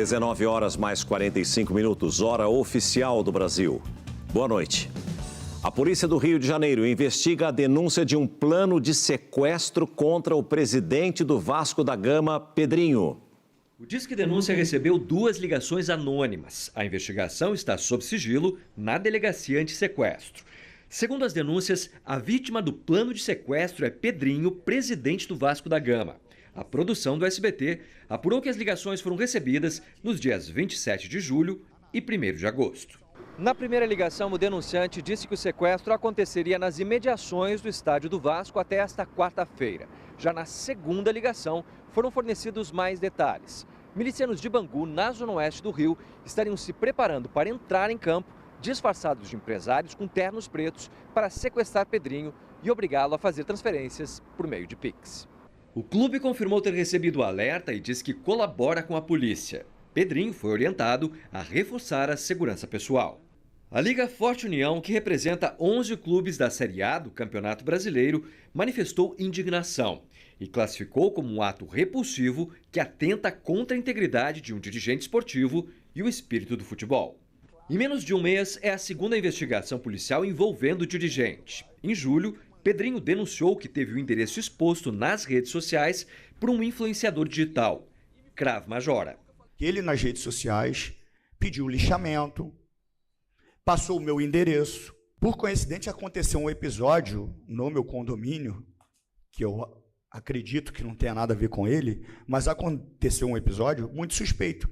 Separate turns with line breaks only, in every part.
19 horas mais 45 minutos, hora oficial do Brasil. Boa noite. A polícia do Rio de Janeiro investiga a denúncia de um plano de sequestro contra o presidente do Vasco da Gama, Pedrinho.
O Disque Denúncia recebeu 2 ligações anônimas. A investigação está sob sigilo na delegacia anti-sequestro. Segundo as denúncias, a vítima do plano de sequestro é Pedrinho, presidente do Vasco da Gama. A produção do SBT apurou que as ligações foram recebidas nos dias 27 de julho e 1º de agosto. Na primeira ligação, o denunciante disse que o sequestro aconteceria nas imediações do estádio do Vasco até esta quarta-feira. Já na segunda ligação, foram fornecidos mais detalhes. Milicianos de Bangu, na zona oeste do Rio, estariam se preparando para entrar em campo, disfarçados de empresários com ternos pretos, para sequestrar Pedrinho e obrigá-lo a fazer transferências por meio de Pix. O clube confirmou ter recebido o alerta e diz que colabora com a polícia. Pedrinho foi orientado a reforçar a segurança pessoal. A Liga Forte União, que representa 11 clubes da Série A do Campeonato Brasileiro, manifestou indignação e classificou como um ato repulsivo que atenta contra a integridade de um dirigente esportivo e o espírito do futebol. Em menos de um mês, é a segunda investigação policial envolvendo o dirigente. Em julho, Pedrinho denunciou que teve o endereço exposto nas redes sociais por um influenciador digital, Krav Majora.
Ele, nas redes sociais, pediu lixamento, passou o meu endereço. Por coincidência, aconteceu um episódio no meu condomínio, que eu acredito que não tenha nada a ver com ele, mas aconteceu um episódio muito suspeito.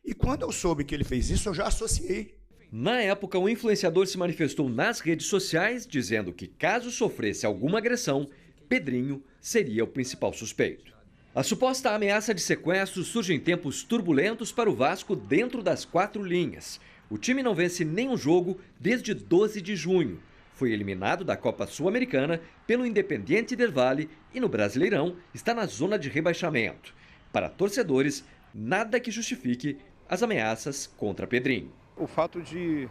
E quando eu soube que ele fez isso, eu já associei.
Na época, o influenciador se manifestou nas redes sociais, dizendo que caso sofresse alguma agressão, Pedrinho seria o principal suspeito. A suposta ameaça de sequestro surge em tempos turbulentos para o Vasco dentro das 4 linhas. O time não vence nenhum jogo desde 12 de junho. Foi eliminado da Copa Sul-Americana pelo Independiente del Valle e no Brasileirão está na zona de rebaixamento. Para torcedores, nada que justifique as ameaças contra Pedrinho.
O fato de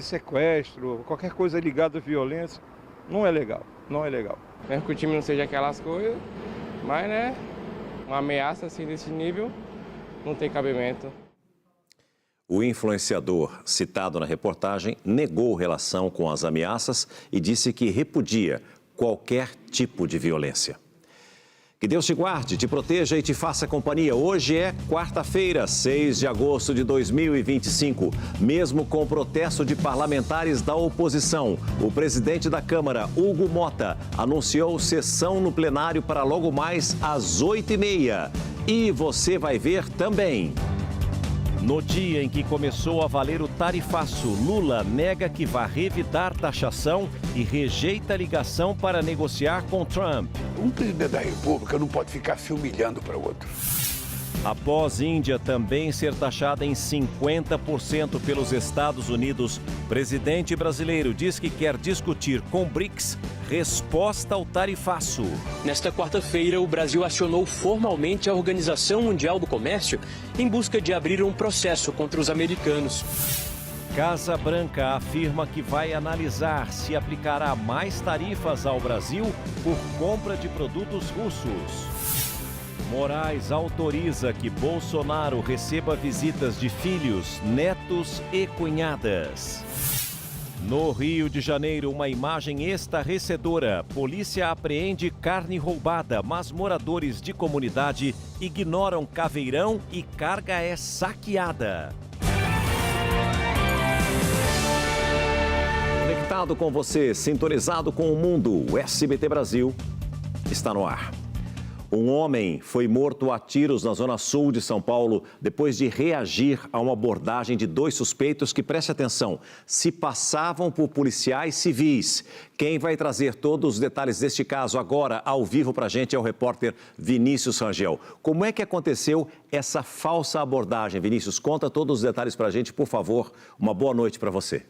sequestro, qualquer coisa ligada à violência, não é legal, não é legal.
Mesmo que o time não seja aquelas coisas, mas né, uma ameaça assim desse nível não tem cabimento.
O influenciador citado na reportagem negou relação com as ameaças e disse que repudia qualquer tipo de violência. Que Deus te guarde, te proteja e te faça companhia. Hoje é quarta-feira, 6 de agosto de 2025. Mesmo com o protesto de parlamentares da oposição, o presidente da Câmara, Hugo Mota, anunciou sessão no plenário para logo mais às 8h30. E você vai ver também. No dia em que começou a valer o tarifaço, Lula nega que vai revidar taxação e rejeita ligação para negociar com Trump.
Um presidente da República não pode ficar se humilhando para o outro.
Após Índia também ser taxada em 50% pelos Estados Unidos, presidente brasileiro diz que quer discutir com BRICS resposta ao tarifaço.
Nesta quarta-feira, o Brasil acionou formalmente a Organização Mundial do Comércio em busca de abrir um processo contra os americanos.
Casa Branca afirma que vai analisar se aplicará mais tarifas ao Brasil por compra de produtos russos. Moraes autoriza que Bolsonaro receba visitas de filhos, netos e cunhadas. No Rio de Janeiro, uma imagem estarrecedora. Polícia apreende carne roubada, mas moradores de comunidade ignoram caveirão e carga é saqueada. Conectado com você, sintonizado com o mundo, o SBT Brasil está no ar. Um homem foi morto a tiros na zona sul de São Paulo depois de reagir a uma abordagem de 2 suspeitos que, preste atenção, se passavam por policiais civis. Quem vai trazer todos os detalhes deste caso agora, ao vivo, para a gente é o repórter Vinícius Rangel. Como é que aconteceu essa falsa abordagem? Vinícius, conta todos os detalhes para a gente, por favor. Uma boa noite para você.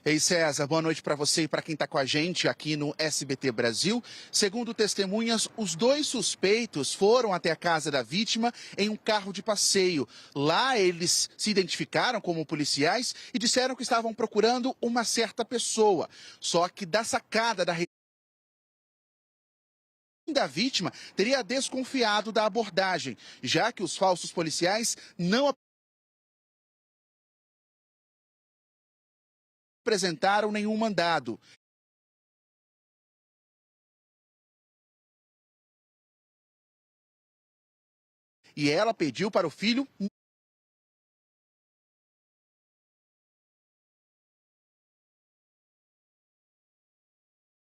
Ei, César, boa noite para você e para quem está com a gente aqui no SBT Brasil. Segundo testemunhas, os 2 suspeitos foram até a casa da vítima em um carro de passeio. Lá eles se identificaram como policiais e disseram que estavam procurando uma certa pessoa. Só que da sacada da da vítima teria desconfiado da abordagem, já que os falsos policiais não apresentaram nenhum mandado. E ela pediu para o filho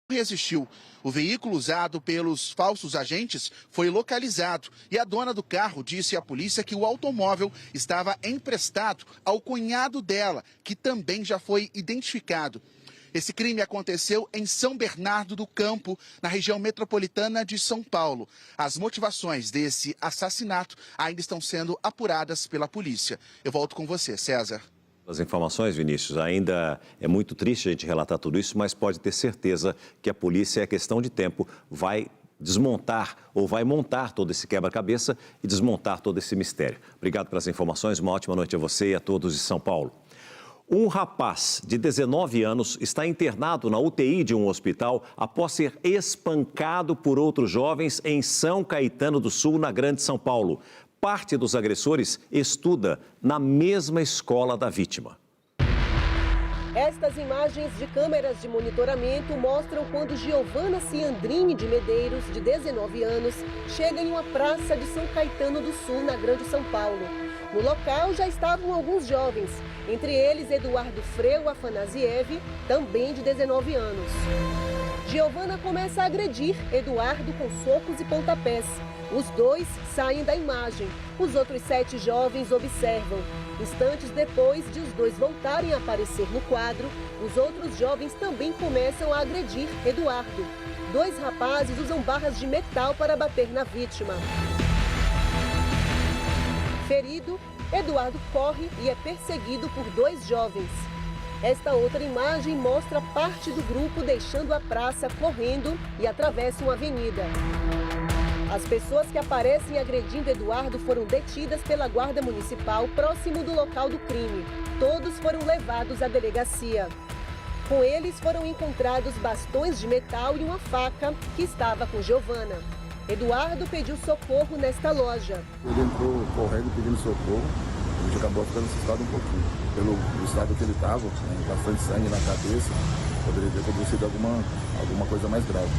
resistiu. O veículo usado pelos falsos agentes foi localizado e a dona do carro disse à polícia que o automóvel estava emprestado ao cunhado dela, que também já foi identificado. Esse crime aconteceu em São Bernardo do Campo, na região metropolitana de São Paulo. As motivações desse assassinato ainda estão sendo apuradas pela polícia. Eu volto com você, César.
As informações, Vinícius, ainda é muito triste a gente relatar tudo isso, mas pode ter certeza que a polícia, é questão de tempo, vai desmontar ou vai montar todo esse quebra-cabeça e desmontar todo esse mistério. Obrigado pelas informações, uma ótima noite a você e a todos de São Paulo. Um rapaz de 19 anos está internado na UTI de um hospital após ser espancado por outros jovens em São Caetano do Sul, na Grande São Paulo. Parte dos agressores estuda na mesma escola da vítima.
Estas imagens de câmeras de monitoramento mostram quando Giovana Ciandrini de Medeiros, de 19 anos, chega em uma praça de São Caetano do Sul, na Grande São Paulo. No local já estavam alguns jovens, entre eles Eduardo Freu Afanasiev, também de 19 anos. Giovana começa a agredir Eduardo com socos e pontapés. Os dois saem da imagem. Os outros 7 jovens observam. Instantes depois de os dois voltarem a aparecer no quadro, os outros jovens também começam a agredir Eduardo. 2 rapazes usam barras de metal para bater na vítima. Ferido, Eduardo corre e é perseguido por 2 jovens. Esta outra imagem mostra parte do grupo deixando a praça correndo e atravessam a avenida. As pessoas que aparecem agredindo Eduardo foram detidas pela Guarda Municipal próximo do local do crime. Todos foram levados à delegacia. Com eles foram encontrados bastões de metal e uma faca que estava com Giovana. Eduardo pediu socorro nesta loja.
Ele entrou correndo pedindo socorro. A gente acabou ficando assustado um pouquinho. Pelo estado que ele estava, bastante sangue na cabeça, poderia ter acontecido alguma coisa mais grave.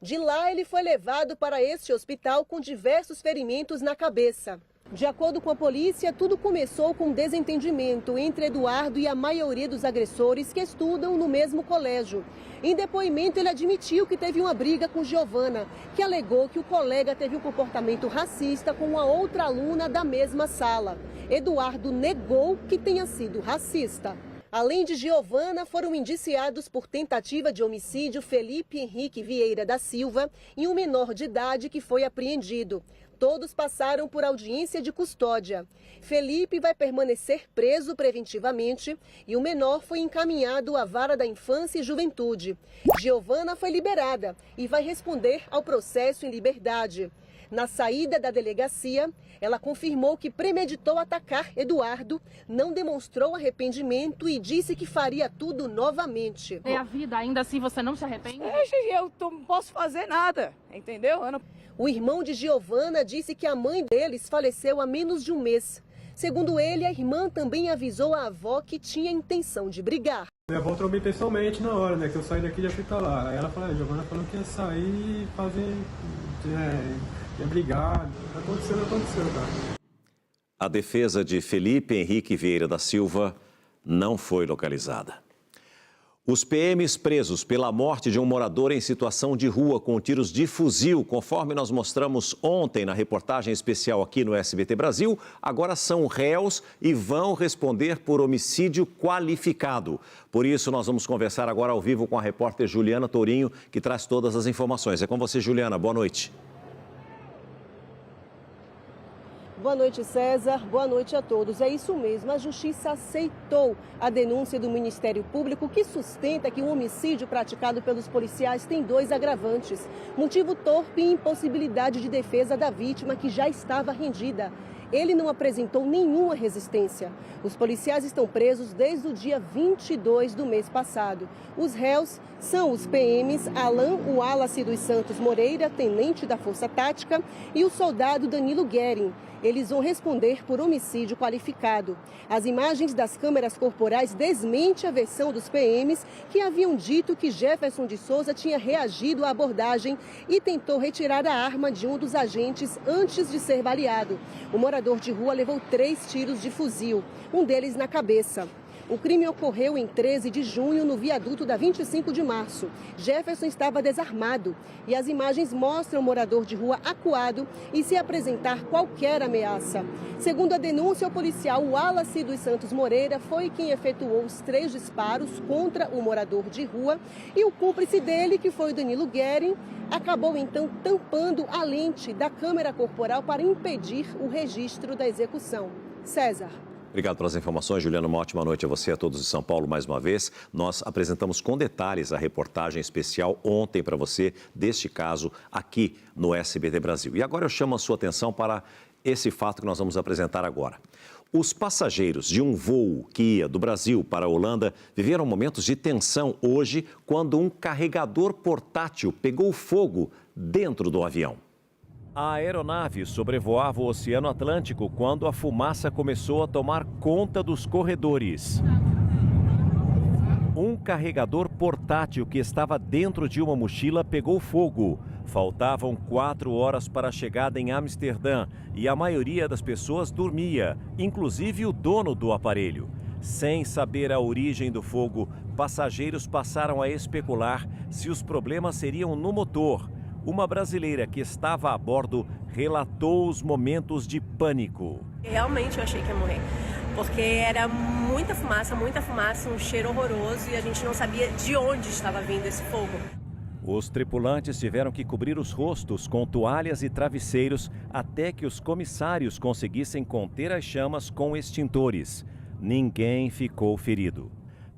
De lá, ele foi levado para este hospital com diversos ferimentos na cabeça. De acordo com a polícia, tudo começou com um desentendimento entre Eduardo e a maioria dos agressores que estudam no mesmo colégio. Em depoimento, ele admitiu que teve uma briga com Giovana, que alegou que o colega teve um comportamento racista com uma outra aluna da mesma sala. Eduardo negou que tenha sido racista. Além de Giovana, foram indiciados por tentativa de homicídio Felipe Henrique Vieira da Silva e um menor de idade que foi apreendido. Todos passaram por audiência de custódia. Felipe vai permanecer preso preventivamente e o menor foi encaminhado à Vara da Infância e Juventude. Giovana foi liberada e vai responder ao processo em liberdade. Na saída da delegacia, ela confirmou que premeditou atacar Eduardo, não demonstrou arrependimento e disse que faria tudo novamente.
É a vida, ainda assim você não se arrepende?
Eu não posso fazer nada, entendeu?
O irmão de Giovana disse que a mãe deles faleceu há menos de um mês. Segundo ele, a irmã também avisou a avó que tinha intenção de brigar.
Minha avó trombei pessoalmente na hora, né, que eu saí daqui e já fui pra lá. Aí ela falou, Giovana falou que ia sair e fazer... ia brigar. Aconteceu, cara.
A defesa de Felipe Henrique Vieira da Silva não foi localizada. Os PMs presos pela morte de um morador em situação de rua com tiros de fuzil, conforme nós mostramos ontem na reportagem especial aqui no SBT Brasil, agora são réus e vão responder por homicídio qualificado. Por isso, nós vamos conversar agora ao vivo com a repórter Juliana Tourinho, que traz todas as informações. É com você, Juliana. Boa noite.
Boa noite, César. Boa noite a todos. É isso mesmo, a Justiça aceitou a denúncia do Ministério Público que sustenta que o homicídio praticado pelos policiais tem 2 agravantes. Motivo torpe e impossibilidade de defesa da vítima que já estava rendida. Ele não apresentou nenhuma resistência. Os policiais estão presos desde o dia 22 do mês passado. Os réus são os PMs Alan Wallace dos Santos Moreira, tenente da Força Tática, e o soldado Danilo Guerin. Eles vão responder por homicídio qualificado. As imagens das câmeras corporais desmentem a versão dos PMs, que haviam dito que Jefferson de Souza tinha reagido à abordagem e tentou retirar a arma de um dos agentes antes de ser baleado. O morador de rua levou 3 tiros de fuzil, um deles na cabeça. O crime ocorreu em 13 de junho, no viaduto da 25 de março. Jefferson estava desarmado e as imagens mostram o morador de rua acuado e se apresentar qualquer ameaça. Segundo a denúncia, o policial Wallace dos Santos Moreira foi quem efetuou os 3 disparos contra o morador de rua e o cúmplice dele, que foi o Danilo Guerin, acabou então tampando a lente da câmera corporal para impedir o registro da execução. César.
Obrigado pelas informações, Juliana. Uma ótima noite a você e a todos de São Paulo mais uma vez. Nós apresentamos com detalhes a reportagem especial ontem para você deste caso aqui no SBT Brasil. E agora eu chamo a sua atenção para esse fato que nós vamos apresentar agora. Os passageiros de um voo que ia do Brasil para a Holanda viveram momentos de tensão hoje quando um carregador portátil pegou fogo dentro do avião. A aeronave sobrevoava o Oceano Atlântico quando a fumaça começou a tomar conta dos corredores. Um carregador portátil que estava dentro de uma mochila pegou fogo. Faltavam 4 horas para a chegada em Amsterdã e a maioria das pessoas dormia, inclusive o dono do aparelho. Sem saber a origem do fogo, passageiros passaram a especular se os problemas seriam no motor. Uma brasileira que estava a bordo relatou os momentos de pânico.
Realmente eu achei que ia morrer, porque era muita fumaça, um cheiro horroroso e a gente não sabia de onde estava vindo esse fogo.
Os tripulantes tiveram que cobrir os rostos com toalhas e travesseiros até que os comissários conseguissem conter as chamas com extintores. Ninguém ficou ferido.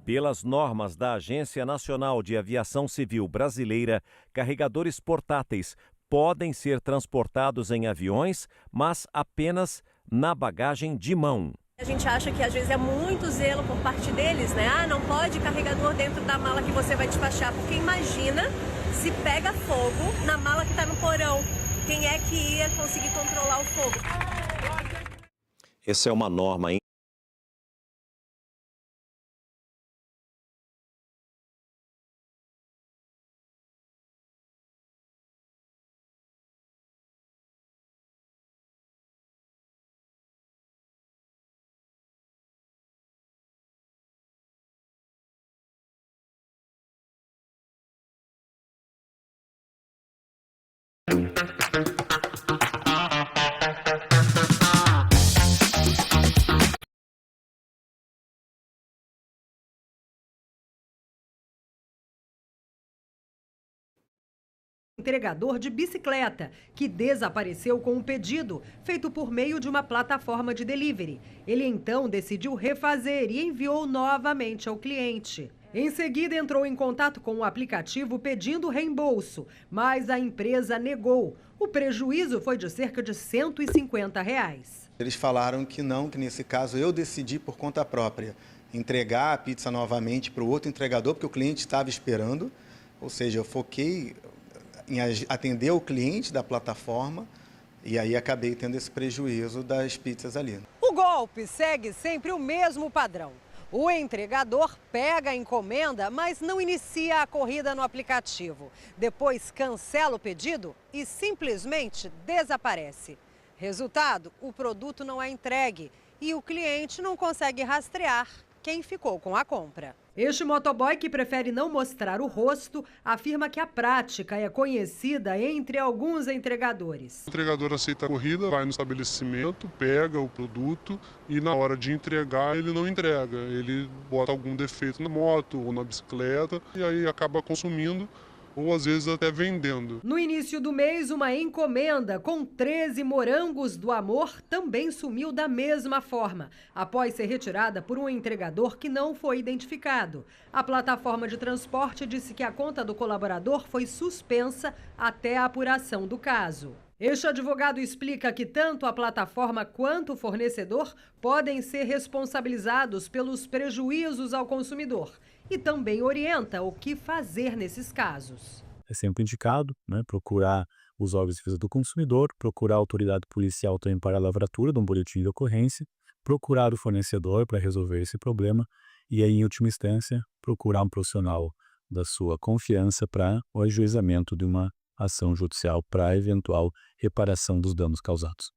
Pelas normas da Agência Nacional de Aviação Civil Brasileira, carregadores portáteis podem ser transportados em aviões, mas apenas na bagagem de mão.
A gente acha que às vezes é muito zelo por parte deles, né? Ah, não pode carregador dentro da mala que você vai despachar, porque imagina se pega fogo na mala que está no porão. Quem é que ia conseguir controlar o fogo?
Essa é uma norma
entregador de bicicleta, que desapareceu com um pedido feito por meio de uma plataforma de delivery. Ele então decidiu refazer e enviou novamente ao cliente. Em seguida, entrou em contato com o aplicativo pedindo reembolso, mas a empresa negou. O prejuízo foi de cerca de R$ 150.
Eles falaram que não, que nesse caso eu decidi por conta própria entregar a pizza novamente para o outro entregador, porque o cliente estava esperando, ou seja, eu foquei em atender o cliente da plataforma e aí acabei tendo esse prejuízo das pizzas ali.
O golpe segue sempre o mesmo padrão. O entregador pega a encomenda, mas não inicia a corrida no aplicativo. Depois cancela o pedido e simplesmente desaparece. Resultado, o produto não é entregue e o cliente não consegue rastrear quem ficou com a compra. Este motoboy, que prefere não mostrar o rosto, afirma que a prática é conhecida entre alguns entregadores.
O entregador aceita a corrida, vai no estabelecimento, pega o produto e na hora de entregar ele não entrega. Ele bota algum defeito na moto ou na bicicleta e aí acaba consumindo ou às vezes até vendendo.
No início do mês, uma encomenda com 13 morangos do amor também sumiu da mesma forma, após ser retirada por um entregador que não foi identificado. A plataforma de transporte disse que a conta do colaborador foi suspensa até a apuração do caso. Este advogado explica que tanto a plataforma quanto o fornecedor podem ser responsabilizados pelos prejuízos ao consumidor e também orienta o que fazer nesses casos.
É sempre indicado, procurar os órgãos de defesa do consumidor, procurar a autoridade policial também para a lavratura de um boletim de ocorrência, procurar o fornecedor para resolver esse problema e aí, em última instância, procurar um profissional da sua confiança para o ajuizamento de uma ação judicial para eventual reparação dos danos causados.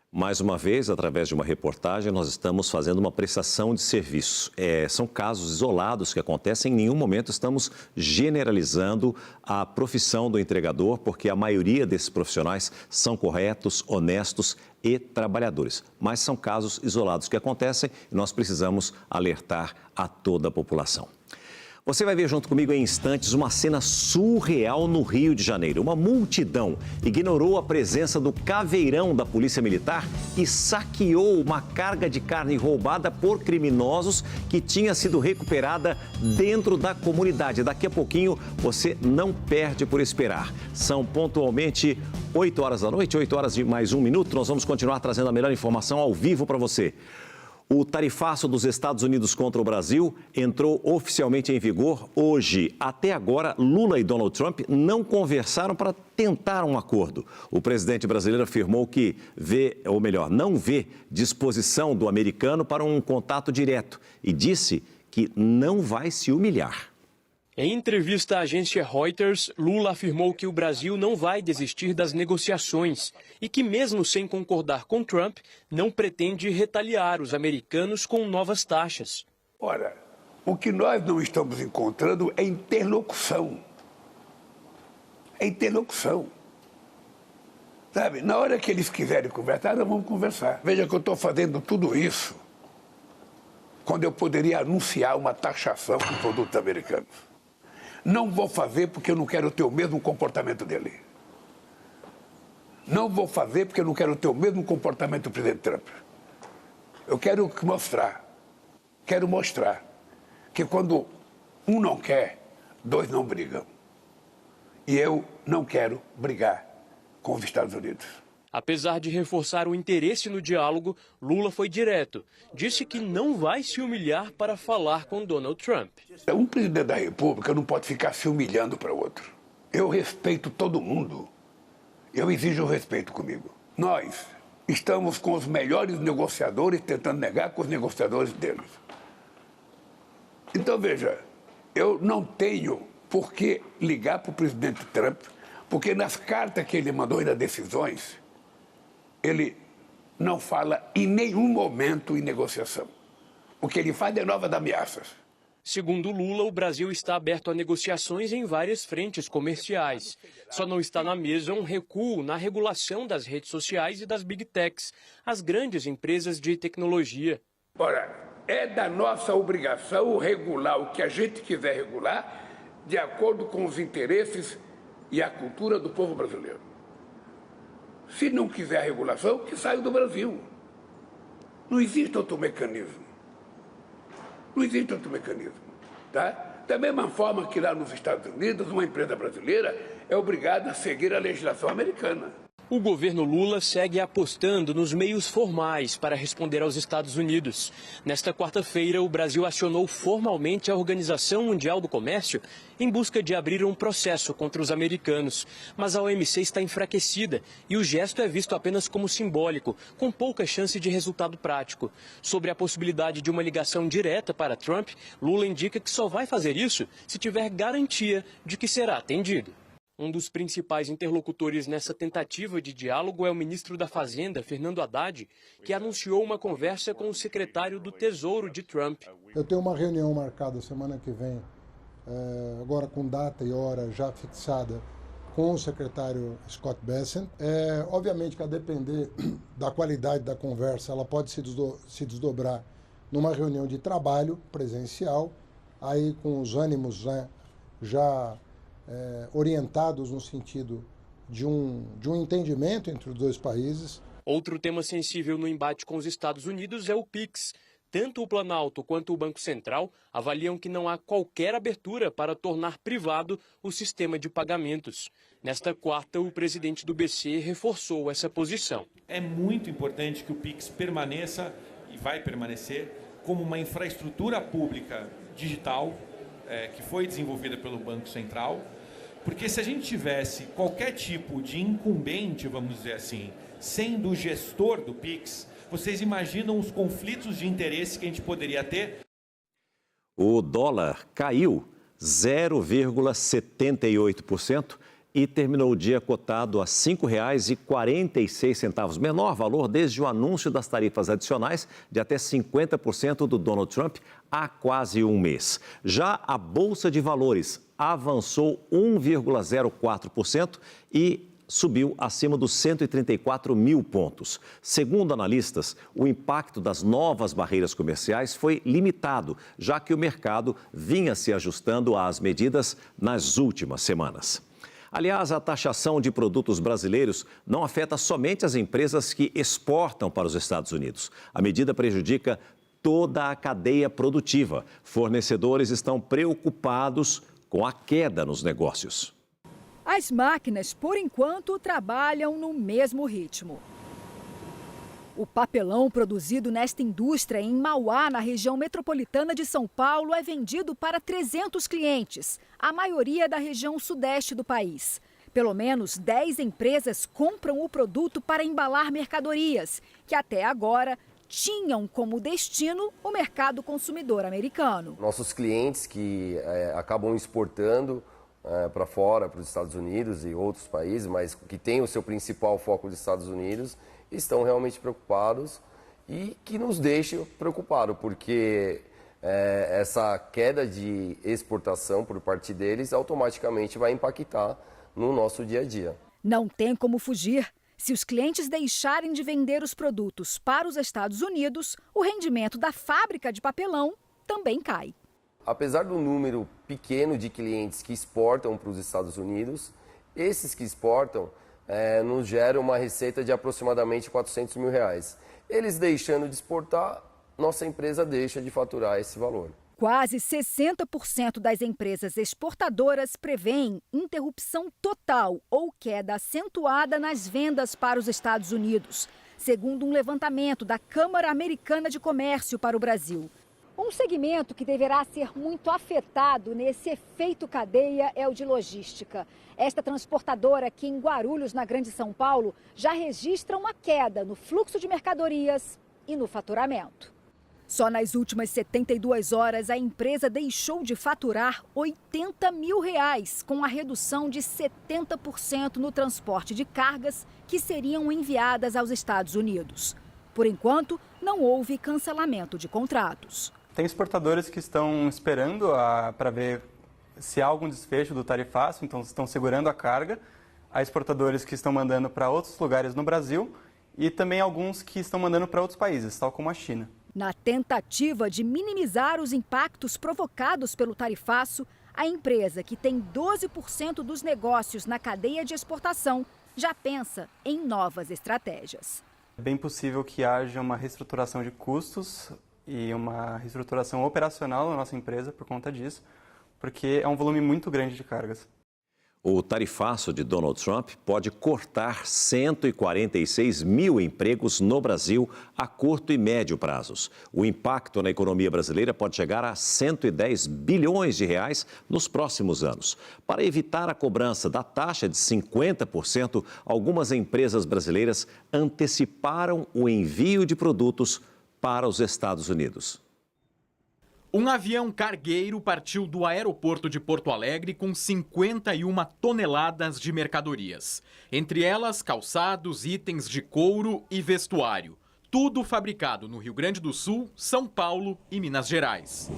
Mais uma vez, através de uma reportagem, nós estamos fazendo uma prestação de serviço. São casos isolados que acontecem, em nenhum momento estamos generalizando a profissão do entregador, porque a maioria desses profissionais são corretos, honestos e trabalhadores. Mas são casos isolados que acontecem e nós precisamos alertar a toda a população. Você vai ver junto comigo em instantes uma cena surreal no Rio de Janeiro. Uma multidão ignorou a presença do caveirão da Polícia Militar e saqueou uma carga de carne roubada por criminosos que tinha sido recuperada dentro da comunidade. Daqui a pouquinho você não perde por esperar. São pontualmente 8 horas da noite, 8 horas de mais 1 minuto. Nós vamos continuar trazendo a melhor informação ao vivo para você. O tarifaço dos Estados Unidos contra o Brasil entrou oficialmente em vigor hoje. Até agora, Lula e Donald Trump não conversaram para tentar um acordo. O presidente brasileiro afirmou que não vê disposição do americano para um contato direto e disse que não vai se humilhar.
Em entrevista à agência Reuters, Lula afirmou que o Brasil não vai desistir das negociações e que, mesmo sem concordar com Trump, não pretende retaliar os americanos com novas taxas.
Ora, o que nós não estamos encontrando é interlocução. É interlocução. Sabe, na hora que eles quiserem conversar, nós vamos conversar. Veja que eu estou fazendo tudo isso quando eu poderia anunciar uma taxação com produtos americanos. Não vou fazer porque eu não quero ter o mesmo comportamento dele. Não vou fazer porque eu não quero ter o mesmo comportamento do presidente Trump. Eu quero mostrar que quando um não quer, dois não brigam. E eu não quero brigar com os Estados Unidos.
Apesar de reforçar o interesse no diálogo, Lula foi direto. Disse que não vai se humilhar para falar com Donald Trump.
Um presidente da República não pode ficar se humilhando para o outro. Eu respeito todo mundo. Eu exijo respeito comigo. Nós estamos com os melhores negociadores tentando negar com os negociadores deles. Então, veja, eu não tenho por que ligar para o presidente Trump, porque nas cartas que ele mandou e nas decisões, ele não fala em nenhum momento em negociação. O que ele faz é novas ameaças.
Segundo Lula, o Brasil está aberto a negociações em várias frentes comerciais. Só não está na mesa um recuo na regulação das redes sociais e das big techs, as grandes empresas de tecnologia.
Ora, é da nossa obrigação regular o que a gente quiser regular de acordo com os interesses e a cultura do povo brasileiro. Se não quiser a regulação, que saia do Brasil. Não existe outro mecanismo. Não existe outro mecanismo. Tá? Da mesma forma que lá nos Estados Unidos, uma empresa brasileira é obrigada a seguir a legislação americana.
O governo Lula segue apostando nos meios formais para responder aos Estados Unidos. Nesta quarta-feira, o Brasil acionou formalmente a Organização Mundial do Comércio em busca de abrir um processo contra os americanos. Mas a OMC está enfraquecida e o gesto é visto apenas como simbólico, com pouca chance de resultado prático. Sobre a possibilidade de uma ligação direta para Trump, Lula indica que só vai fazer isso se tiver garantia de que será atendido. Um dos principais interlocutores nessa tentativa de diálogo é o ministro da Fazenda, Fernando Haddad, que anunciou uma conversa com o secretário do Tesouro de Trump.
Eu tenho uma reunião marcada semana que vem, agora com data e hora já fixada, com o secretário Scott Bessent. Obviamente que a depender da qualidade da conversa, ela pode se desdobrar numa reunião de trabalho presencial, aí com os ânimos já orientados no sentido de um entendimento entre os dois países.
Outro tema sensível no embate com os Estados Unidos é o PIX. Tanto o Planalto quanto o Banco Central avaliam que não há qualquer abertura para tornar privado o sistema de pagamentos. Nesta quarta, o presidente do BC reforçou essa posição.
É muito importante que o Pix permaneça e vai permanecer como uma infraestrutura pública digital que foi desenvolvida pelo Banco Central, porque se a gente tivesse qualquer tipo de incumbente, vamos dizer assim, sendo o gestor do Pix, vocês imaginam os conflitos de interesse que a gente poderia ter?
O dólar caiu 0,78% e terminou o dia cotado a R$ 5,46, menor valor desde o anúncio das tarifas adicionais de até 50% do Donald Trump há quase um mês. Já a Bolsa de Valores avançou 1,04% e subiu acima dos 134 mil pontos. Segundo analistas, o impacto das novas barreiras comerciais foi limitado, já que o mercado vinha se ajustando às medidas nas últimas semanas. Aliás, a taxação de produtos brasileiros não afeta somente as empresas que exportam para os Estados Unidos. A medida prejudica toda a cadeia produtiva. Fornecedores estão preocupados com a queda nos negócios.
As máquinas, por enquanto, trabalham no mesmo ritmo. O papelão produzido nesta indústria em Mauá, na região metropolitana de São Paulo, é vendido para 300 clientes, a maioria da região sudeste do país. Pelo menos 10 empresas compram o produto para embalar mercadorias, que até agora tinham como destino o mercado consumidor americano.
Nossos clientes que acabam exportando para fora, para os Estados Unidos e outros países, mas que têm o seu principal foco dos Estados Unidos, estão realmente preocupados e que nos deixa preocupados, porque essa queda de exportação por parte deles automaticamente vai impactar no nosso dia a dia.
Não tem como fugir. Se os clientes deixarem de vender os produtos para os Estados Unidos, o rendimento da fábrica de papelão também cai.
Apesar do número pequeno de clientes que exportam para os Estados Unidos, esses que exportam nos geram uma receita de aproximadamente R$400 mil. Eles deixando de exportar, nossa empresa deixa de faturar esse valor.
Quase 60% das empresas exportadoras prevêem interrupção total ou queda acentuada nas vendas para os Estados Unidos, segundo um levantamento da Câmara Americana de Comércio para o Brasil. Um segmento que deverá ser muito afetado nesse efeito cadeia é o de logística. Esta transportadora aqui em Guarulhos, na Grande São Paulo, já registra uma queda no fluxo de mercadorias e no faturamento. Só nas últimas 72 horas, a empresa deixou de faturar R$80 mil, com a redução de 70% no transporte de cargas que seriam enviadas aos Estados Unidos. Por enquanto, não houve cancelamento de contratos.
Tem exportadores que estão esperando para ver se há algum desfecho do tarifaço, então estão segurando a carga. Há exportadores que estão mandando para outros lugares no Brasil e também alguns que estão mandando para outros países, tal como a China.
Na tentativa de minimizar os impactos provocados pelo tarifaço, a empresa, que tem 12% dos negócios na cadeia de exportação, já pensa em novas estratégias.
É bem possível que haja uma reestruturação de custos e uma reestruturação operacional na nossa empresa por conta disso, porque é um volume muito grande de cargas.
O tarifaço de Donald Trump pode cortar 146 mil empregos no Brasil a curto e médio prazos. O impacto na economia brasileira pode chegar a 110 bilhões de reais nos próximos anos. Para evitar a cobrança da taxa de 50%, algumas empresas brasileiras anteciparam o envio de produtos para os Estados Unidos.
Um avião cargueiro partiu do aeroporto de Porto Alegre com 51 toneladas de mercadorias. Entre elas, calçados, itens de couro e vestuário. Tudo fabricado no Rio Grande do Sul, São Paulo e Minas Gerais.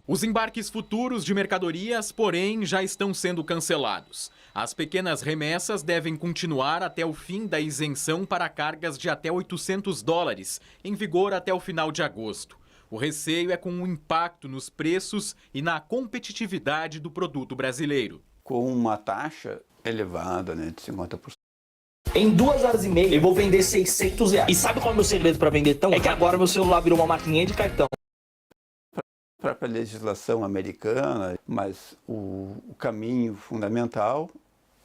Os embarques futuros de mercadorias, porém, já estão sendo cancelados. As pequenas remessas devem continuar até o fim da isenção para cargas de até $800, em vigor até o final de agosto. O receio é com um impacto nos preços e na competitividade do produto brasileiro.
Com uma taxa elevada, de 50%.
Em 2 horas e meia, eu vou vender R$600. E sabe qual é o meu segredo para vender tão rápido? É que agora meu celular virou uma maquininha de cartão.
Para a legislação americana, mas o caminho fundamental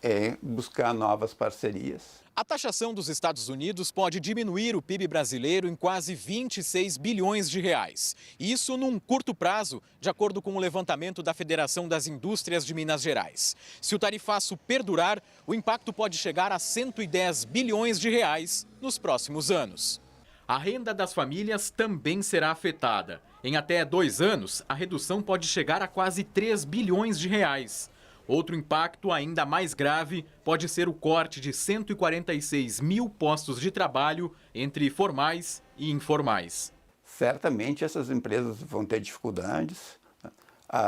é buscar novas parcerias.
A taxação dos Estados Unidos pode diminuir o PIB brasileiro em quase 26 bilhões de reais. Isso num curto prazo, de acordo com o levantamento da Federação das Indústrias de Minas Gerais. Se o tarifaço perdurar, o impacto pode chegar a 110 bilhões de reais nos próximos anos. A renda das famílias também será afetada. Em até 2 anos, a redução pode chegar a quase 3 bilhões de reais. Outro impacto ainda mais grave pode ser o corte de 146 mil postos de trabalho entre formais e informais.
Certamente essas empresas vão ter dificuldades.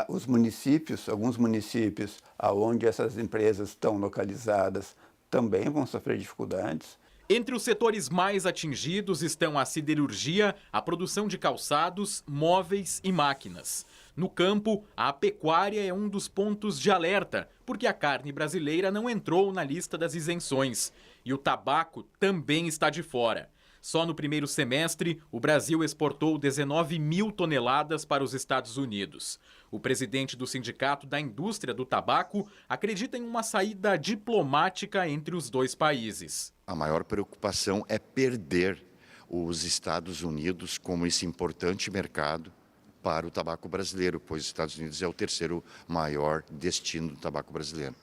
Os municípios, alguns municípios onde essas empresas estão localizadas, também vão sofrer dificuldades.
Entre os setores mais atingidos estão a siderurgia, a produção de calçados, móveis e máquinas. No campo, a pecuária é um dos pontos de alerta, porque a carne brasileira não entrou na lista das isenções. E o tabaco também está de fora. Só no primeiro semestre, o Brasil exportou 19 mil toneladas para os Estados Unidos. O presidente do Sindicato da Indústria do Tabaco acredita em uma saída diplomática entre os dois países.
A maior preocupação é perder os Estados Unidos como esse importante mercado para o tabaco brasileiro, pois os Estados Unidos é o terceiro maior destino do tabaco brasileiro.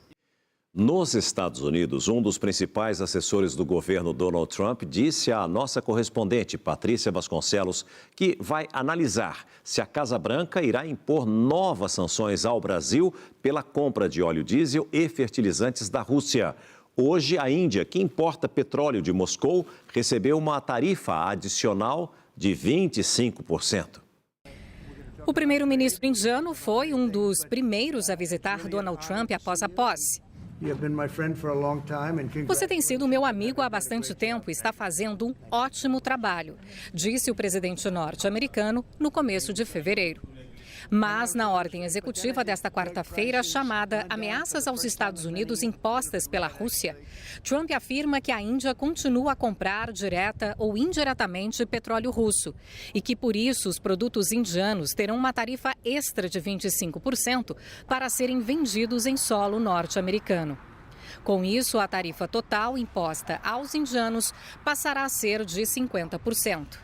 Nos Estados Unidos, um dos principais assessores do governo Donald Trump disse à nossa correspondente, Patrícia Vasconcelos, que vai analisar se a Casa Branca irá impor novas sanções ao Brasil pela compra de óleo diesel e fertilizantes da Rússia. Hoje, a Índia, que importa petróleo de Moscou, recebeu uma tarifa adicional de 25%.
O primeiro-ministro indiano foi um dos primeiros a visitar Donald Trump após a posse. Você tem sido meu amigo há bastante tempo e está fazendo um ótimo trabalho, disse o presidente norte-americano no começo de fevereiro. Mas, na ordem executiva desta quarta-feira, chamada Ameaças aos Estados Unidos impostas pela Rússia, Trump afirma que a Índia continua a comprar direta ou indiretamente petróleo russo e que, por isso, os produtos indianos terão uma tarifa extra de 25% para serem vendidos em solo norte-americano. Com isso, a tarifa total imposta aos indianos passará a ser de 50%.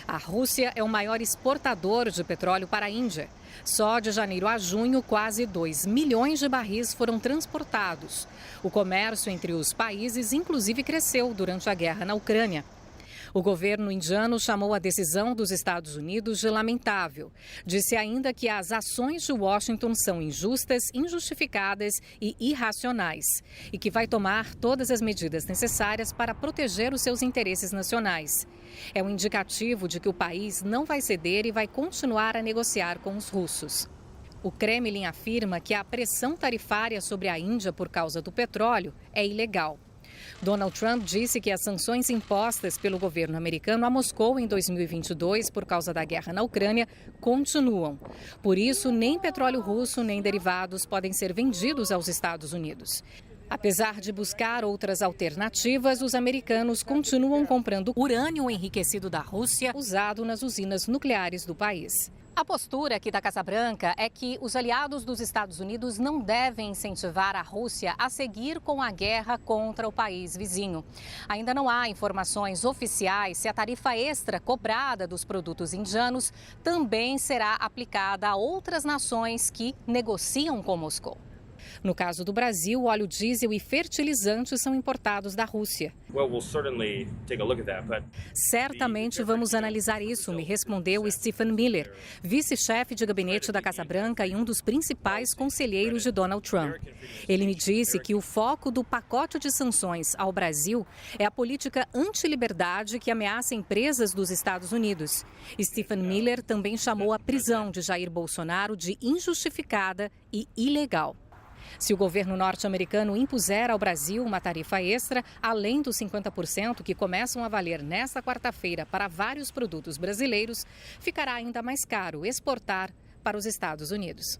A Rússia é o maior exportador de petróleo para a Índia. Só de janeiro a junho, quase 2 milhões de barris foram transportados. O comércio entre os países, inclusive, cresceu durante a guerra na Ucrânia. O governo indiano chamou a decisão dos Estados Unidos de lamentável. Disse ainda que as ações de Washington são injustas, injustificadas e irracionais e que vai tomar todas as medidas necessárias para proteger os seus interesses nacionais. É um indicativo de que o país não vai ceder e vai continuar a negociar com os russos. O Kremlin afirma que a pressão tarifária sobre a Índia por causa do petróleo é ilegal. Donald Trump disse que as sanções impostas pelo governo americano a Moscou em 2022 por causa da guerra na Ucrânia continuam. Por isso, nem petróleo russo nem derivados podem ser vendidos aos Estados Unidos. Apesar de buscar outras alternativas, os americanos continuam comprando urânio enriquecido da Rússia usado nas usinas nucleares do país. A postura aqui da Casa Branca é que os aliados dos Estados Unidos não devem incentivar a Rússia a seguir com a guerra contra o país vizinho. Ainda não há informações oficiais se a tarifa extra cobrada dos produtos indianos também será aplicada a outras nações que negociam com Moscou. No caso do Brasil, óleo diesel e fertilizantes são importados da Rússia. Certamente vamos analisar isso, me respondeu Stephen Miller, vice-chefe de gabinete da Casa Branca e um dos principais conselheiros de Donald Trump. Ele me disse que o foco do pacote de sanções ao Brasil é a política anti-liberdade que ameaça empresas dos Estados Unidos. Stephen Miller também chamou a prisão de Jair Bolsonaro de injustificada e ilegal. Se o governo norte-americano impuser ao Brasil uma tarifa extra, além dos 50% que começam a valer nesta quarta-feira para vários produtos brasileiros, ficará ainda mais caro exportar para os Estados Unidos.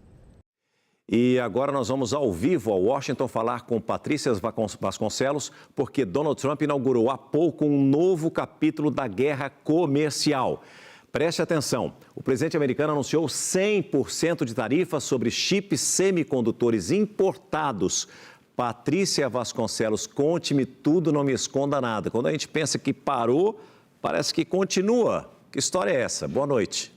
E agora nós vamos ao vivo a Washington falar com Patrícia Vasconcelos, porque Donald Trump inaugurou há pouco um novo capítulo da guerra comercial. Preste atenção, o presidente americano anunciou 100% de tarifa sobre chips semicondutores importados Patrícia Vasconcelos, conte-me tudo, não me esconda nada. Quando a gente pensa que parou, parece que continua. Que história é essa? Boa noite.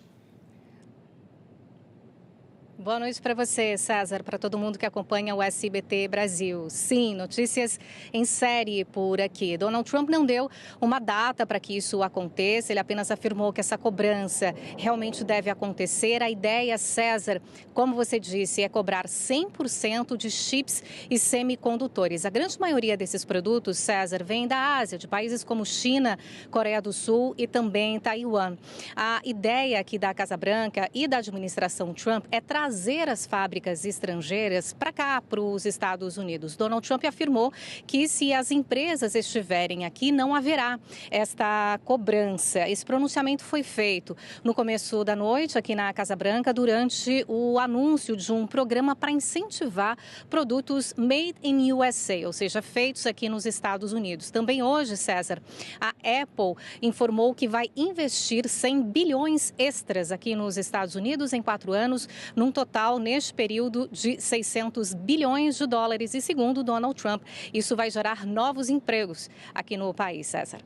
Boa noite para você, César, para todo mundo que acompanha o SBT Brasil. Sim, notícias em série por aqui. Donald Trump não deu uma data para que isso aconteça, ele apenas afirmou que essa cobrança realmente deve acontecer. A ideia, César, como você disse, é cobrar 100% de chips e semicondutores. A grande maioria desses produtos, César, vem da Ásia, de países como China, Coreia do Sul e também Taiwan. A ideia aqui da Casa Branca e da administração Trump é trazer as fábricas estrangeiras para cá, para os Estados Unidos. Donald Trump afirmou que se as empresas estiverem aqui, não haverá esta cobrança. Esse pronunciamento foi feito no começo da noite aqui na Casa Branca durante o anúncio de um programa para incentivar produtos made in USA, ou seja, feitos aqui nos Estados Unidos. Também hoje, César, a Apple informou que vai investir 100 bilhões extras aqui nos Estados Unidos em 4 anos, num total neste período de 600 bilhões de dólares. E segundo Donald Trump, isso vai gerar novos empregos aqui no país, César.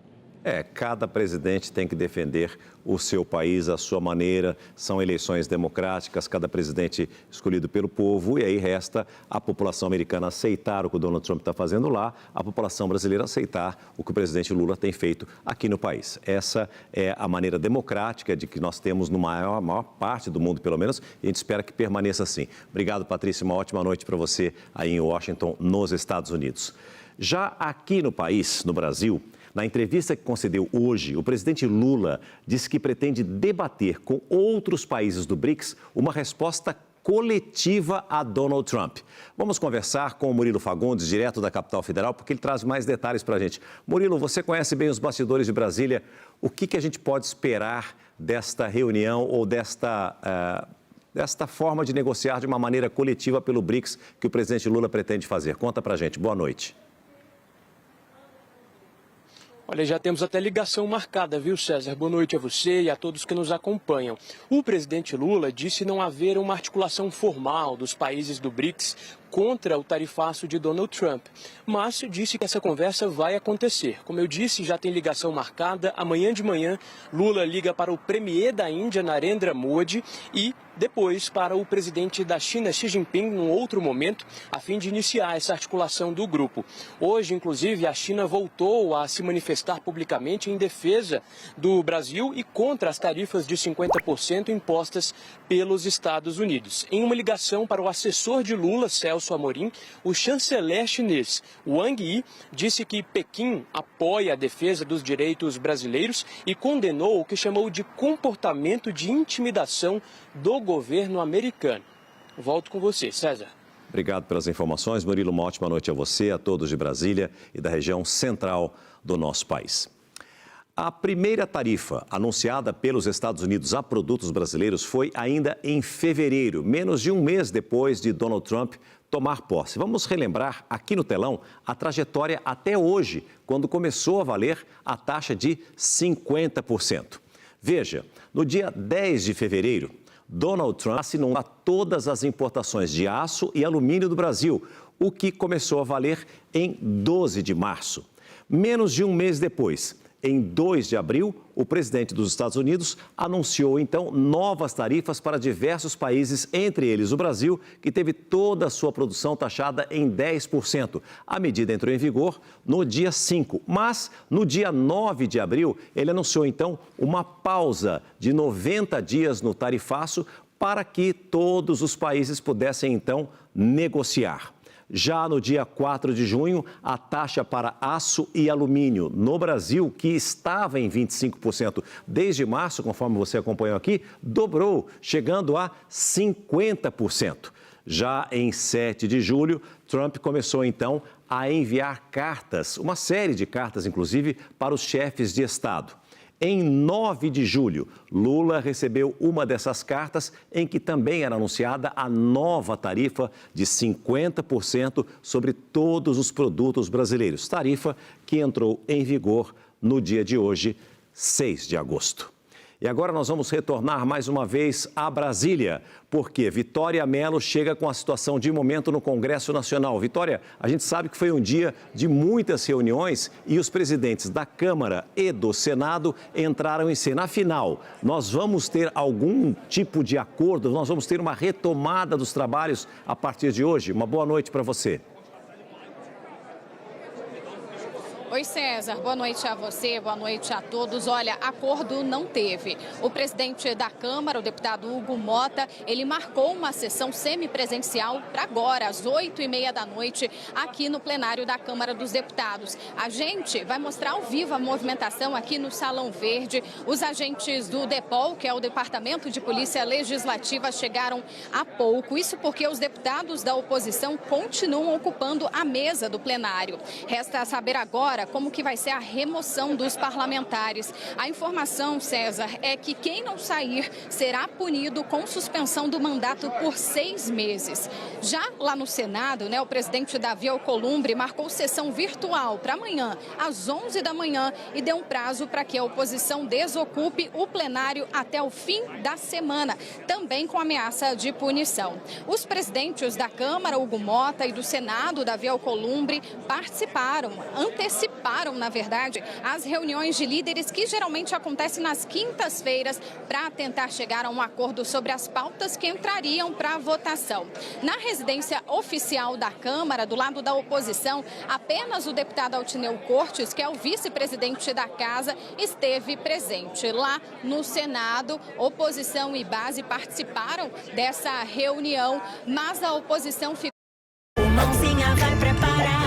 Cada presidente tem que defender o seu país à sua maneira, são eleições democráticas, cada presidente escolhido pelo povo, e aí resta a população americana aceitar o que o Donald Trump está fazendo lá, a população brasileira aceitar o que o presidente Lula tem feito aqui no país. Essa é a maneira democrática de que nós temos na maior parte do mundo, pelo menos, e a gente espera que permaneça assim. Obrigado, Patrícia, uma ótima noite para você aí em Washington, nos Estados Unidos. Já aqui no país, no Brasil, na entrevista que concedeu hoje, o presidente Lula disse que pretende debater com outros países do BRICS uma resposta coletiva a Donald Trump. Vamos conversar com o Murilo Fagundes, direto da capital federal, porque ele traz mais detalhes para a gente. Murilo, você conhece bem os bastidores de Brasília. O que a gente pode esperar desta reunião ou desta forma de negociar de uma maneira coletiva pelo BRICS que o presidente Lula pretende fazer? Conta para a gente. Boa noite.
Olha, já temos até ligação marcada, viu, César? Boa noite a você e a todos que nos acompanham. O presidente Lula disse não haver uma articulação formal dos países do BRICS contra o tarifaço de Donald Trump, mas disse que essa conversa vai acontecer. Como eu disse, já tem ligação marcada. Amanhã de manhã, Lula liga para o premier da Índia, Narendra Modi, e depois para o presidente da China, Xi Jinping, num outro momento, a fim de iniciar essa articulação do grupo. Hoje, inclusive, a China voltou a se manifestar publicamente em defesa do Brasil e contra as tarifas de 50% impostas pelos Estados Unidos. Em uma ligação para o assessor de Lula, Celso Amorim, o chanceler chinês Wang Yi disse que Pequim apoia a defesa dos direitos brasileiros e condenou o que chamou de comportamento de intimidação do governo americano. Volto com você, César.
Obrigado pelas informações, Murilo. Uma ótima noite a você, a todos de Brasília e da região central do nosso país. A primeira tarifa anunciada pelos Estados Unidos a produtos brasileiros foi ainda em fevereiro, menos de um mês depois de Donald Trump tomar posse. Vamos relembrar aqui no telão a trajetória até hoje, quando começou a valer a taxa de 50%. Veja, no dia 10 de fevereiro, Donald Trump assinou a todas as importações de aço e alumínio do Brasil, o que começou a valer em 12 de março. Menos de um mês depois, em 2 de abril, o presidente dos Estados Unidos anunciou, então, novas tarifas para diversos países, entre eles o Brasil, que teve toda a sua produção taxada em 10%. A medida entrou em vigor no dia 5, mas no dia 9 de abril, ele anunciou, então, uma pausa de 90 dias no tarifaço para que todos os países pudessem, então, negociar. Já no dia 4 de junho, a taxa para aço e alumínio no Brasil, que estava em 25% desde março, conforme você acompanhou aqui, dobrou, chegando a 50%. Já em 7 de julho, Trump começou então a enviar cartas, uma série de cartas, inclusive, para os chefes de Estado. Em 9 de julho, Lula recebeu uma dessas cartas em que também era anunciada a nova tarifa de 50% sobre todos os produtos brasileiros. Tarifa que entrou em vigor no dia de hoje, 6 de agosto. E agora nós vamos retornar mais uma vez a Brasília, porque Vitória Mello chega com a situação de momento no Congresso Nacional. Vitória, a gente sabe que foi um dia de muitas reuniões e os presidentes da Câmara e do Senado entraram em cena. Afinal, nós vamos ter algum tipo de acordo, nós vamos ter uma retomada dos trabalhos a partir de hoje? Uma boa noite para você.
Oi, César. Boa noite a você, boa noite a todos. Olha, acordo não teve. O presidente da Câmara, o deputado Hugo Mota, ele marcou uma sessão semipresencial para agora, às 8h30 da noite, aqui no plenário da Câmara dos Deputados. A gente vai mostrar ao vivo a movimentação aqui no Salão Verde. Os agentes do DEPOL, que é o Departamento de Polícia Legislativa, chegaram há pouco. Isso porque os deputados da oposição continuam ocupando a mesa do plenário. Resta saber agora como que vai ser a remoção dos parlamentares. A informação, César, é que quem não sair será punido com suspensão do mandato por 6 meses. Já lá no Senado, o presidente Davi Alcolumbre marcou sessão virtual para amanhã, às 11 da manhã, e deu um prazo para que a oposição desocupe o plenário até o fim da semana, também com ameaça de punição. Os presidentes da Câmara, Hugo Mota, e do Senado, Davi Alcolumbre, anteciparam, na verdade, as reuniões de líderes que geralmente acontecem nas quintas-feiras para tentar chegar a um acordo sobre as pautas que entrariam para a votação. Na residência oficial da Câmara, do lado da oposição, apenas o deputado Altineu Cortes, que é o vice-presidente da Casa, esteve presente. Lá no Senado, oposição e base participaram dessa reunião, mas a oposição ficou...
Mãozinha vai preparar.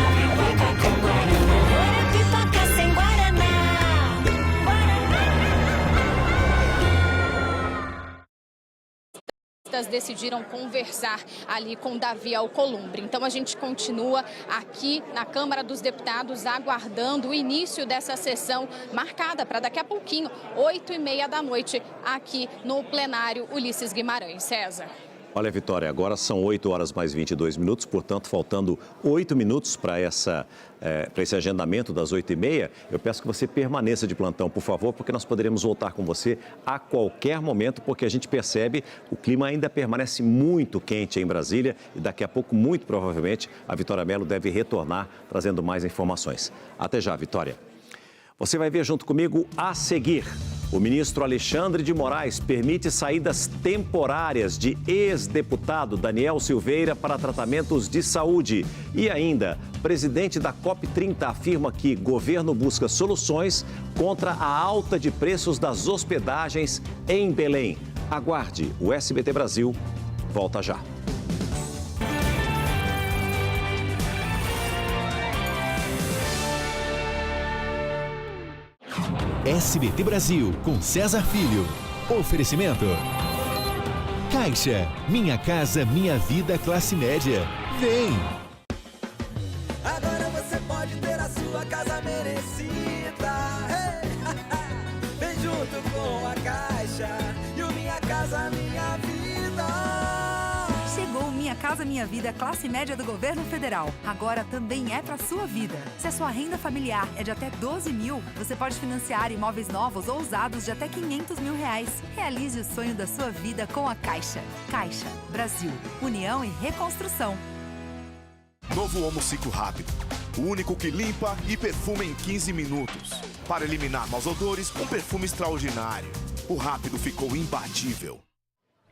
Decidiram conversar ali com Davi Alcolumbre. Então a gente continua aqui na Câmara dos Deputados aguardando o início dessa sessão marcada para daqui a pouquinho, 8h30 da noite, aqui no plenário Ulisses Guimarães. César.
Olha, Vitória, agora são 8 horas mais 22 minutos, portanto, faltando 8 minutos para esse agendamento das 8h30. Eu peço que você permaneça de plantão, por favor, porque nós poderemos voltar com você a qualquer momento, porque a gente percebe o clima ainda permanece muito quente em Brasília e daqui a pouco, muito provavelmente, a Vitória Mello deve retornar trazendo mais informações. Até já, Vitória. Você vai ver junto comigo a seguir. O ministro Alexandre de Moraes permite saídas temporárias de ex-deputado Daniel Silveira para tratamentos de saúde. E ainda, presidente da COP30 afirma que governo busca soluções contra a alta de preços das hospedagens em Belém. Aguarde, o SBT Brasil volta já.
SBT Brasil, com César Filho. Oferecimento. Caixa. Minha casa, minha vida, classe média. Vem!
Agora você pode ter a sua casa merecida. Vem junto com a Caixa. E o Minha Casa, Minha Vida.
Chegou Minha Casa Minha Vida classe média do governo federal. Agora também é para sua vida. Se a sua renda familiar é de até 12 mil, você pode financiar imóveis novos ou usados de até 500 mil reais. Realize o sonho da sua vida com a Caixa. Caixa, Brasil, União e Reconstrução.
Novo Omo Ciclo Rápido. O único que limpa e perfuma em 15 minutos. Para eliminar maus odores, um perfume extraordinário. O rápido ficou imbatível.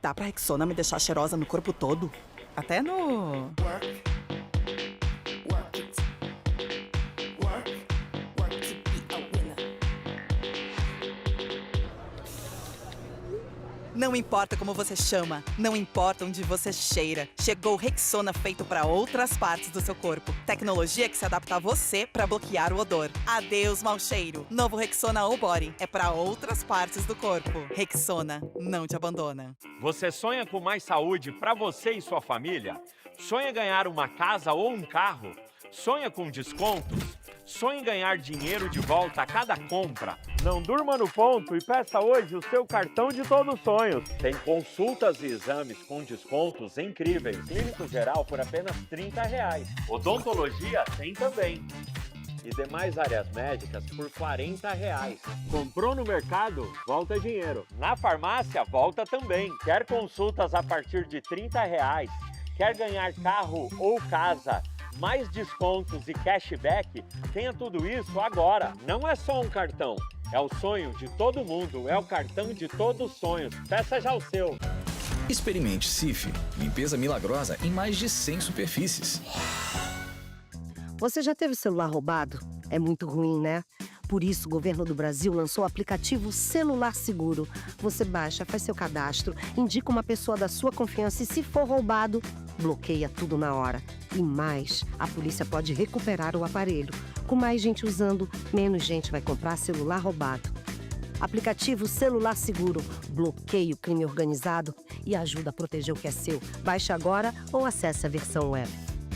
Dá pra Rexona me deixar cheirosa no corpo todo? Até no... Não importa como você chama, não importa onde você cheira. Chegou o Rexona feito para outras partes do seu corpo. Tecnologia que se adapta a você para bloquear o odor. Adeus, mau cheiro. Novo Rexona All Body é para outras partes do corpo. Rexona não te abandona.
Você sonha com mais saúde para você e sua família? Sonha ganhar uma casa ou um carro? Sonha com descontos? Sonha em ganhar dinheiro de volta a cada compra? Não durma no ponto e peça hoje o seu cartão de todos os sonhos. Tem consultas e exames com descontos incríveis. Clínico geral por apenas R$30. Odontologia tem também. e demais áreas médicas por R$ 40. Comprou no mercado? Volta dinheiro. Na farmácia, volta também. Quer consultas a partir de R$ 30? Quer ganhar carro ou casa? Mais descontos e cashback? Tenha tudo isso agora. Não é só um cartão. É o sonho de todo mundo. É o cartão de todos os sonhos. Peça já o seu.
Experimente Cif, limpeza milagrosa em mais de 100 superfícies.
Você já teve o celular roubado? É muito ruim, né? Por isso, o governo do Brasil lançou o aplicativo Celular Seguro. Você baixa, faz seu cadastro, indica uma pessoa da sua confiança e, se for roubado, bloqueia tudo na hora. E mais, a polícia pode recuperar o aparelho. Com mais gente usando, menos gente vai comprar celular roubado. Aplicativo Celular Seguro bloqueia o crime organizado e ajuda a proteger o que é seu. Baixe agora ou acesse a versão web.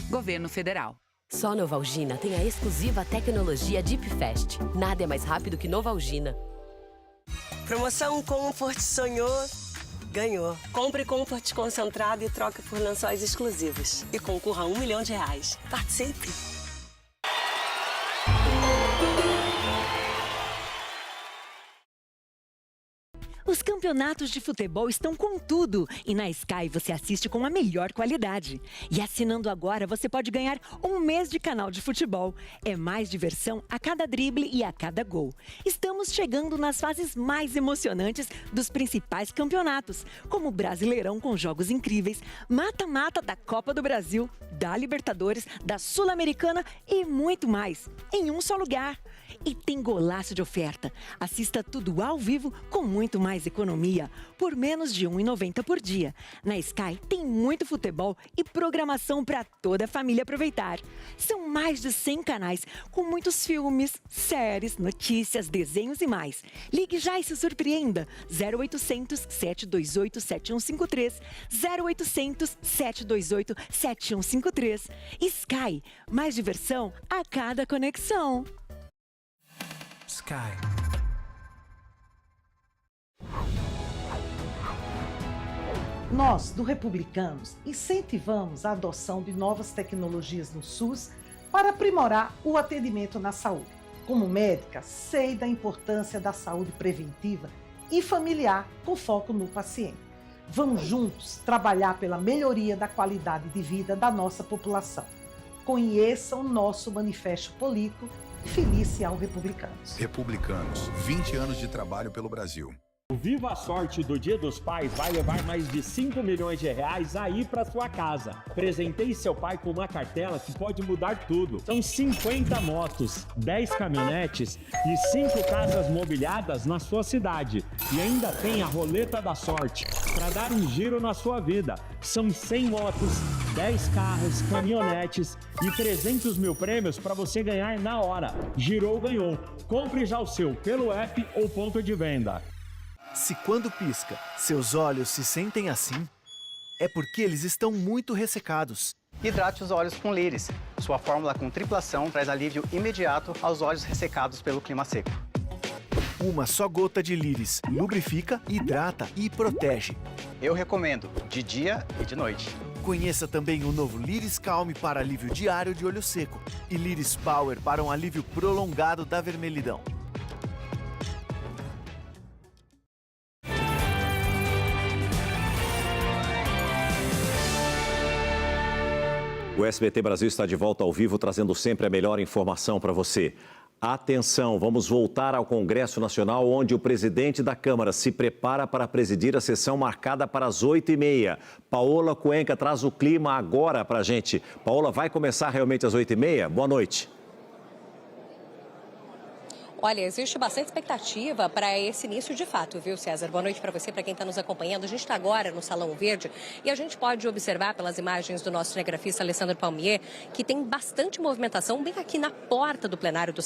Governo Federal.
Só Novalgina tem a exclusiva tecnologia Deep Fast. Nada é mais rápido que Novalgina.
Promoção Comfort sonhou, ganhou. Compre Comfort concentrado e troque por lençóis exclusivos. E concorra a R$1 milhão. Participe!
Os campeonatos de futebol estão com tudo e na Sky você assiste com a melhor qualidade. E assinando agora você pode ganhar um mês de canal de futebol. É mais diversão a cada drible e a cada gol. Estamos chegando nas fases mais emocionantes dos principais campeonatos, como o Brasileirão com jogos incríveis, mata-mata da Copa do Brasil, da Libertadores, da Sul-Americana e muito mais, em um só lugar. E tem golaço de oferta. Assista tudo ao vivo com muito mais economia, por menos de R$ 1,90 por dia. Na Sky tem muito futebol e programação para toda a família aproveitar. São mais de 100 canais com muitos filmes, séries, notícias, desenhos e mais. Ligue já e se surpreenda. 0800 728 7153, 0800 728 7153. Sky, mais diversão a cada conexão.
Sky.
Nós, do Republicanos, incentivamos a adoção de novas tecnologias no SUS para aprimorar o atendimento na saúde. Como médica, sei da importância da saúde preventiva e familiar com foco no paciente. Vamos juntos trabalhar pela melhoria da qualidade de vida da nossa população. Conheçam o nosso manifesto político e filie-se ao Republicanos.
Republicanos, 20 anos de trabalho pelo Brasil.
O Viva a Sorte do Dia dos Pais vai levar mais de R$5 milhões aí para sua casa. Presenteie seu pai com uma cartela que pode mudar tudo. São 50 motos, 10 caminhonetes e 5 casas mobiliadas na sua cidade. E ainda tem a Roleta da Sorte para dar um giro na sua vida. São 100 motos, 10 carros, caminhonetes e 300 mil prêmios para você ganhar na hora. Girou, ganhou. Compre já o seu pelo app ou ponto de venda.
Se quando pisca, seus olhos se sentem assim, é porque eles estão muito ressecados.
Hidrate os olhos com Liris. Sua fórmula com triplação traz alívio imediato aos olhos ressecados pelo clima seco.
Uma só gota de Liris lubrifica, hidrata e protege.
Eu recomendo, de dia e de noite.
Conheça também o novo Liris Calme para alívio diário de olho seco e Liris Power para um alívio prolongado da vermelhidão.
O SBT Brasil está de volta ao vivo, trazendo sempre a melhor informação para você. Atenção, vamos voltar ao Congresso Nacional, onde o presidente da Câmara se prepara para presidir a sessão marcada para as 8h30. Paola Cuenca traz o clima agora para a gente. Paola, vai começar realmente às 8h30? Boa noite.
Olha, existe bastante expectativa para esse início de fato, viu, César? Boa noite para você, para quem está nos acompanhando. A gente está agora no Salão Verde e a gente pode observar pelas imagens do nosso cinegrafista Alessandro Palmier que tem bastante movimentação bem aqui na porta do plenário do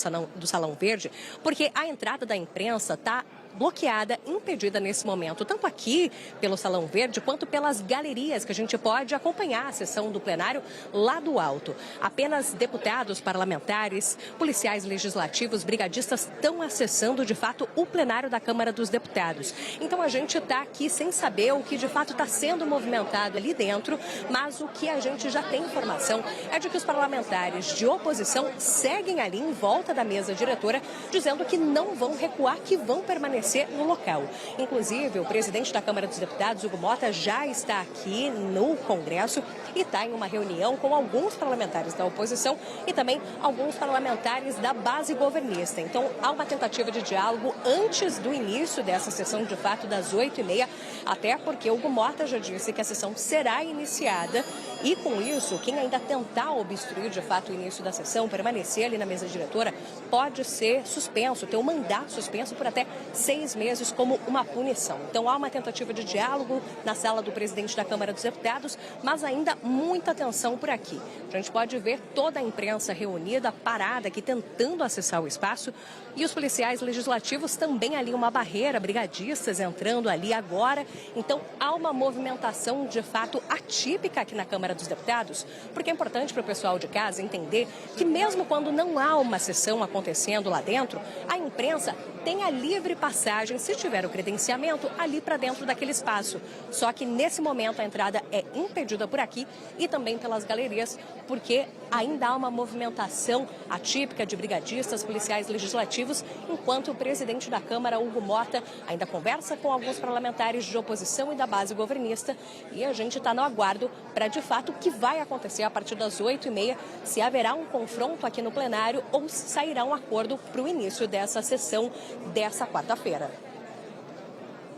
Salão Verde, porque a entrada da imprensa está bloqueada, impedida nesse momento, tanto aqui pelo Salão Verde, quanto pelas galerias que a gente pode acompanhar a sessão do plenário lá do alto. Apenas deputados, parlamentares, policiais legislativos, brigadistas estão acessando, de fato, o plenário da Câmara dos Deputados. Então a gente está aqui sem saber o que de fato está sendo movimentado ali dentro, mas o que a gente já tem informação é de que os parlamentares de oposição seguem ali em volta da mesa diretora, dizendo que não vão recuar, que vão permanecer no local. Inclusive, o presidente da Câmara dos Deputados, Hugo Motta, já está aqui no Congresso e está em uma reunião com alguns parlamentares da oposição e também alguns parlamentares da base governista. Então, há uma tentativa de diálogo antes do início dessa sessão, de fato, das 8h30, até porque Hugo Motta já disse que a sessão será iniciada e, com isso, quem ainda tentar obstruir, de fato, o início da sessão, permanecer ali na mesa diretora, pode ser suspenso, ter um mandato suspenso por até 6 meses como uma punição. Então, há uma tentativa de diálogo na sala do presidente da Câmara dos Deputados, mas ainda muita tensão por aqui. A gente pode ver toda a imprensa reunida, parada aqui, tentando acessar o espaço, e os policiais legislativos também ali, uma barreira, brigadistas entrando ali agora. Então, há uma movimentação, de fato, atípica aqui na Câmara dos Deputados, porque é importante para o pessoal de casa entender que mesmo quando não há uma sessão acontecendo lá dentro, a imprensa tem a livre passagem, se tiver o credenciamento, ali para dentro daquele espaço. Só que nesse momento a entrada é impedida por aqui e também pelas galerias, porque ainda há uma movimentação atípica de brigadistas, policiais legislativos, enquanto o presidente da Câmara, Hugo Motta, ainda conversa com alguns parlamentares de oposição e da base governista, e a gente está no aguardo para, de fato, o que vai acontecer a partir das 8h30, se haverá um confronto aqui no plenário ou se sairá um acordo para o início dessa sessão dessa quarta-feira.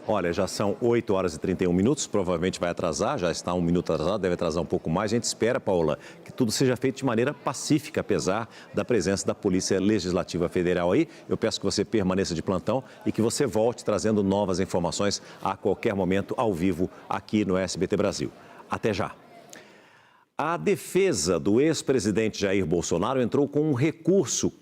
Olha, já são 8h31, provavelmente vai atrasar, já está 1 minuto atrasado, deve atrasar um pouco mais. A gente espera, Paula, que tudo seja feito de maneira pacífica, apesar da presença da Polícia Legislativa Federal aí. Eu peço que você permaneça de plantão e que você volte trazendo novas informações a qualquer momento, ao vivo, aqui no SBT Brasil. Até já. A defesa do ex-presidente Jair Bolsonaro entrou com um recurso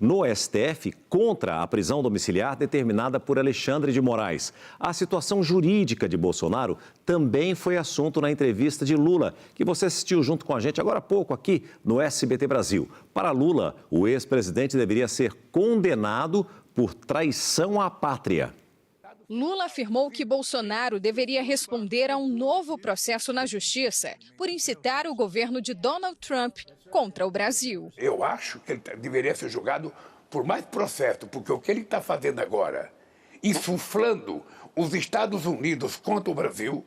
no STF contra a prisão domiciliar determinada por Alexandre de Moraes. A situação jurídica de Bolsonaro também foi assunto na entrevista de Lula, que você assistiu junto com a gente agora há pouco aqui no SBT Brasil. Para Lula, o ex-presidente deveria ser condenado por traição à pátria.
Lula afirmou que Bolsonaro deveria responder a um novo processo na Justiça por incitar o governo de Donald Trump contra o Brasil.
Eu acho que ele deveria ser julgado por mais processo, porque o que ele está fazendo agora, insuflando os Estados Unidos contra o Brasil,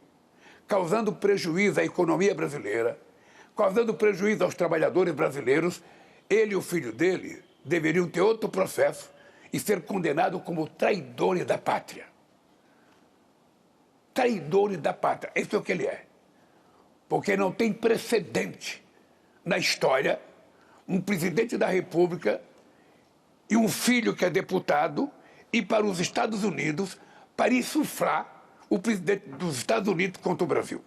causando prejuízo à economia brasileira, causando prejuízo aos trabalhadores brasileiros, ele e o filho dele deveriam ter outro processo e ser condenados como traidores da pátria. Traidores da pátria, isso é o que ele é. Porque não tem precedente na história um presidente da República e um filho que é deputado ir para os Estados Unidos para insuflar o presidente dos Estados Unidos contra o Brasil.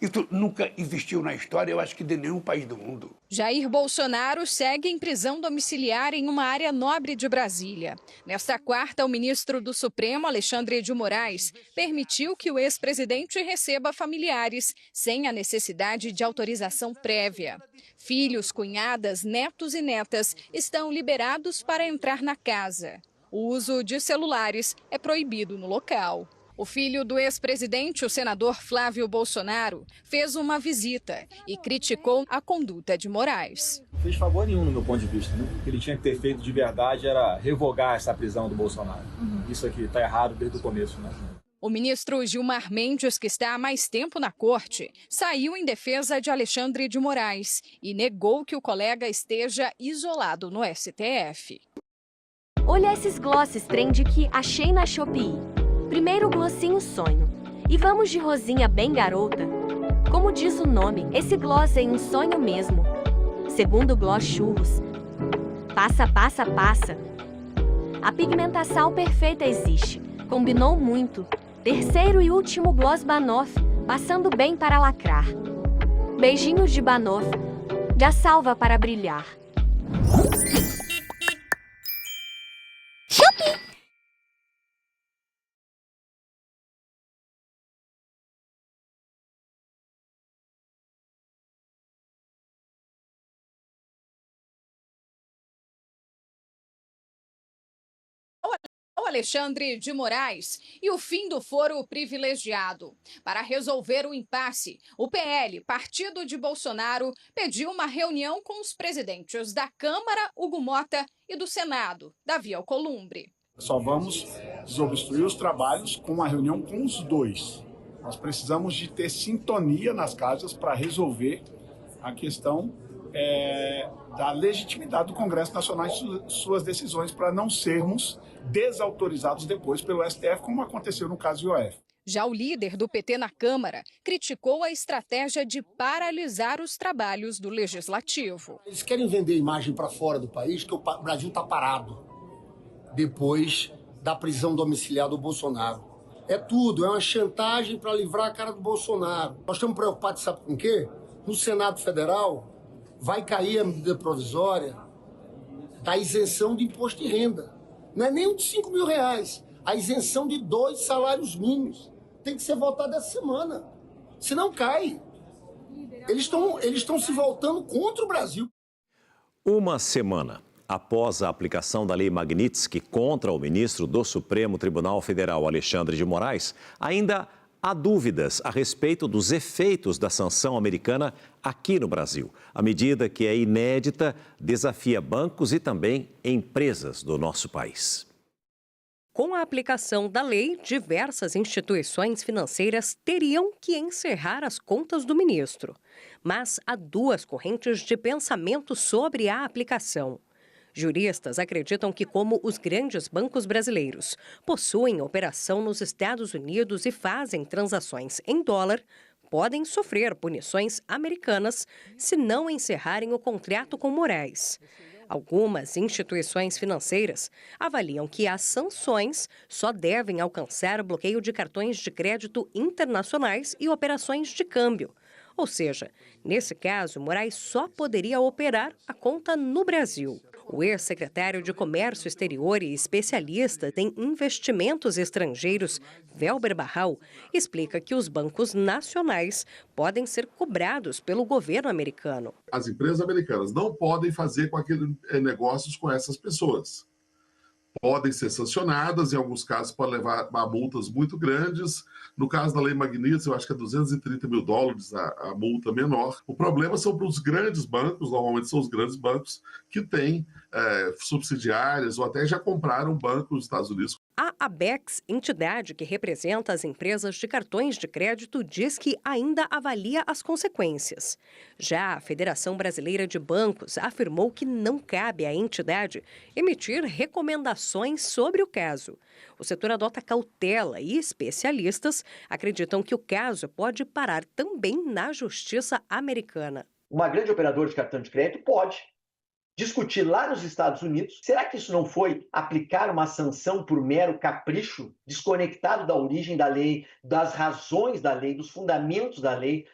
Isso nunca existiu na história, eu acho que de nenhum país do mundo.
Jair Bolsonaro segue em prisão domiciliar em uma área nobre de Brasília. Nesta quarta, o ministro do Supremo, Alexandre de Moraes, permitiu que o ex-presidente receba familiares sem a necessidade de autorização prévia. Filhos, cunhadas, netos e netas estão liberados para entrar na casa. O uso de celulares é proibido no local. O filho do ex-presidente, o senador Flávio Bolsonaro, fez uma visita e criticou a conduta de Moraes.
Não fez favor nenhum no meu ponto de vista. Né? O que ele tinha que ter feito de verdade era revogar essa prisão do Bolsonaro. Isso aqui está errado desde o começo. Né?
O ministro Gilmar Mendes, que está há mais tempo na corte, saiu em defesa de Alexandre de Moraes e negou que o colega esteja isolado no STF.
Olha esses glosses trend que achei na Shopee. Primeiro glossinho sonho. E vamos de rosinha bem garota. Como diz o nome, esse gloss é um sonho mesmo. Segundo gloss churros. Passa, passa, passa. A pigmentação perfeita existe. Combinou muito. Terceiro e último gloss Banoff, passando bem para lacrar. Beijinhos de Banoff. Já salva para brilhar. Shopee!
Alexandre de Moraes e o fim do foro privilegiado. Para resolver o impasse, o PL, partido de Bolsonaro, pediu uma reunião com os presidentes da Câmara, Hugo Mota, e do Senado, Davi Alcolumbre.
Só vamos desobstruir os trabalhos com uma reunião com os dois. Nós precisamos de ter sintonia nas casas para resolver a questão da legitimidade do Congresso Nacional e suas decisões, para não sermos desautorizados depois pelo STF, como aconteceu no caso do IOF.
Já o líder do PT na Câmara criticou a estratégia de paralisar os trabalhos do Legislativo.
Eles querem vender a imagem para fora do país que o Brasil está parado depois da prisão domiciliar do Bolsonaro. É tudo, é uma chantagem para livrar a cara do Bolsonaro. Nós estamos preocupados, sabe com o quê? No Senado Federal vai cair a medida provisória da isenção de imposto de renda. Não é nem o de R$5.000, a isenção de 2 salários mínimos. Tem que ser votada essa semana, senão cai. Eles estão se voltando contra o Brasil.
Uma semana após a aplicação da Lei Magnitsky contra o ministro do Supremo Tribunal Federal, Alexandre de Moraes, ainda há dúvidas a respeito dos efeitos da sanção americana aqui no Brasil. A medida, que é inédita, desafia bancos e também empresas do nosso país.
Com a aplicação da lei, diversas instituições financeiras teriam que encerrar as contas do ministro. Mas há duas correntes de pensamento sobre a aplicação. Juristas acreditam que, como os grandes bancos brasileiros possuem operação nos Estados Unidos e fazem transações em dólar, podem sofrer punições americanas se não encerrarem o contrato com Moraes. Algumas instituições financeiras avaliam que as sanções só devem alcançar bloqueio de cartões de crédito internacionais e operações de câmbio. Ou seja, nesse caso, Moraes só poderia operar a conta no Brasil. O ex-secretário de Comércio Exterior e especialista em investimentos estrangeiros, Velber Barral, explica que os bancos nacionais podem ser cobrados pelo governo americano.
As empresas americanas não podem fazer negócios com essas pessoas. Podem ser sancionadas, em alguns casos podem levar a multas muito grandes. No caso da Lei Magnitsky, eu acho que é $230 mil a multa menor. O problema são para os grandes bancos, normalmente são os grandes bancos que têm subsidiárias ou até já compraram banco nos Estados Unidos.
A Abex, entidade que representa as empresas de cartões de crédito, diz que ainda avalia as consequências. Já a Federação Brasileira de Bancos afirmou que não cabe à entidade emitir recomendações sobre o caso. O setor adota cautela e especialistas acreditam que o caso pode parar também na justiça americana.
Uma grande operadora de cartão de crédito pode discutir lá nos Estados Unidos, será que isso não foi aplicar uma sanção por mero capricho, desconectado da origem da lei, das razões da lei, dos fundamentos da lei?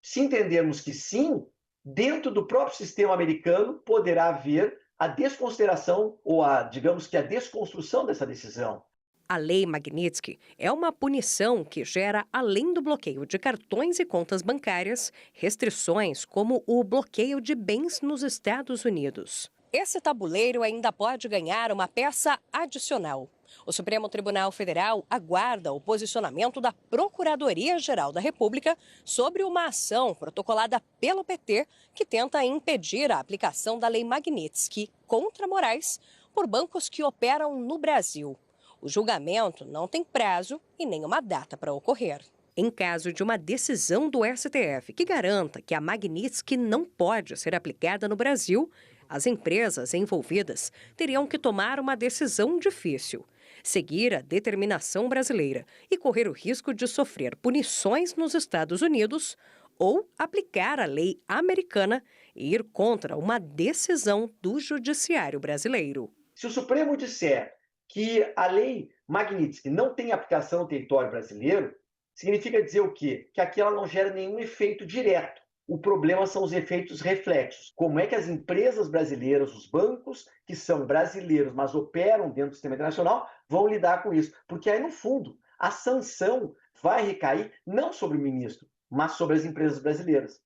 Se entendermos que sim, dentro do próprio sistema americano poderá haver a desconsideração ou digamos que a desconstrução dessa decisão.
A Lei Magnitsky é uma punição que gera, além do bloqueio de cartões e contas bancárias, restrições como o bloqueio de bens nos Estados Unidos. Esse tabuleiro ainda pode ganhar uma peça adicional. O Supremo Tribunal Federal aguarda o posicionamento da Procuradoria-Geral da República sobre uma ação protocolada pelo PT que tenta impedir a aplicação da Lei Magnitsky contra Moraes por bancos que operam no Brasil. O julgamento não tem prazo e nem uma data para ocorrer. Em caso de uma decisão do STF que garanta que a Magnitsky não pode ser aplicada no Brasil, as empresas envolvidas teriam que tomar uma decisão difícil: seguir a determinação brasileira e correr o risco de sofrer punições nos Estados Unidos, ou aplicar a lei americana e ir contra uma decisão do judiciário brasileiro.
Se o Supremo disser que a lei Magnitsky não tem aplicação no território brasileiro, significa dizer o quê? Que aqui ela não gera nenhum efeito direto. O problema são os efeitos reflexos. Como é que as empresas brasileiras, os bancos que são brasileiros, mas operam dentro do sistema internacional, vão lidar com isso? Porque aí, no fundo, a sanção vai recair não sobre o ministro, mas sobre as empresas brasileiras.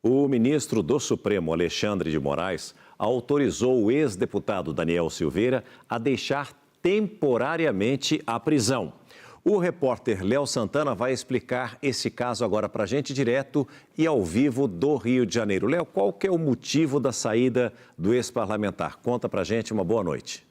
O ministro do Supremo, Alexandre de Moraes, autorizou o ex-deputado Daniel Silveira a deixar temporariamente a prisão. O repórter Léo Santana vai explicar esse caso agora para a gente, direto e ao vivo do Rio de Janeiro. Léo, qual que é o motivo da saída do ex-parlamentar? Conta para a gente, uma boa noite.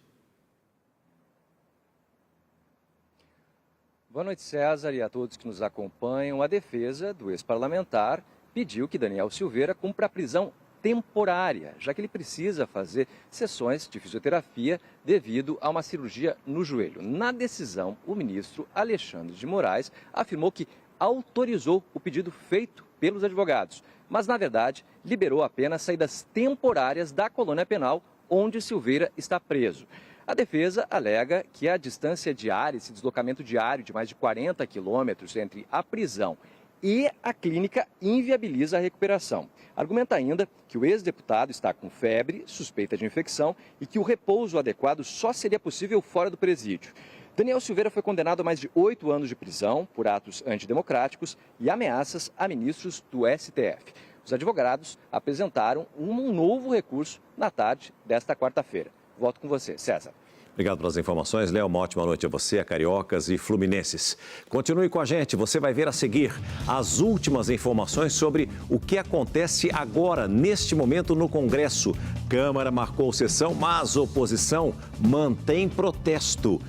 Boa noite, César, e a todos que nos acompanham. A defesa do ex-parlamentar pediu que Daniel Silveira cumpra a prisão temporária, já que ele precisa fazer sessões de fisioterapia devido a uma cirurgia no joelho. Na decisão, o ministro Alexandre de Moraes afirmou que autorizou o pedido feito pelos advogados, mas, na verdade, liberou apenas saídas temporárias da colônia penal onde Silveira está preso. A defesa alega que a distância diária, esse deslocamento diário de mais de 40 quilômetros entre a prisão e a clínica inviabiliza a recuperação. Argumenta ainda que o ex-deputado está com febre, suspeita de infecção e que o repouso adequado só seria possível fora do presídio. Daniel Silveira foi condenado a mais de 8 anos de prisão por atos antidemocráticos e ameaças a ministros do STF. Os advogados apresentaram um novo recurso na tarde desta quarta-feira. Volto com você, César.
Obrigado pelas informações, Léo. Uma ótima noite a você, a cariocas e fluminenses. Continue com a gente, você vai ver a seguir as últimas informações sobre o que acontece agora, neste momento, no Congresso. Câmara marcou sessão, mas oposição mantém protesto.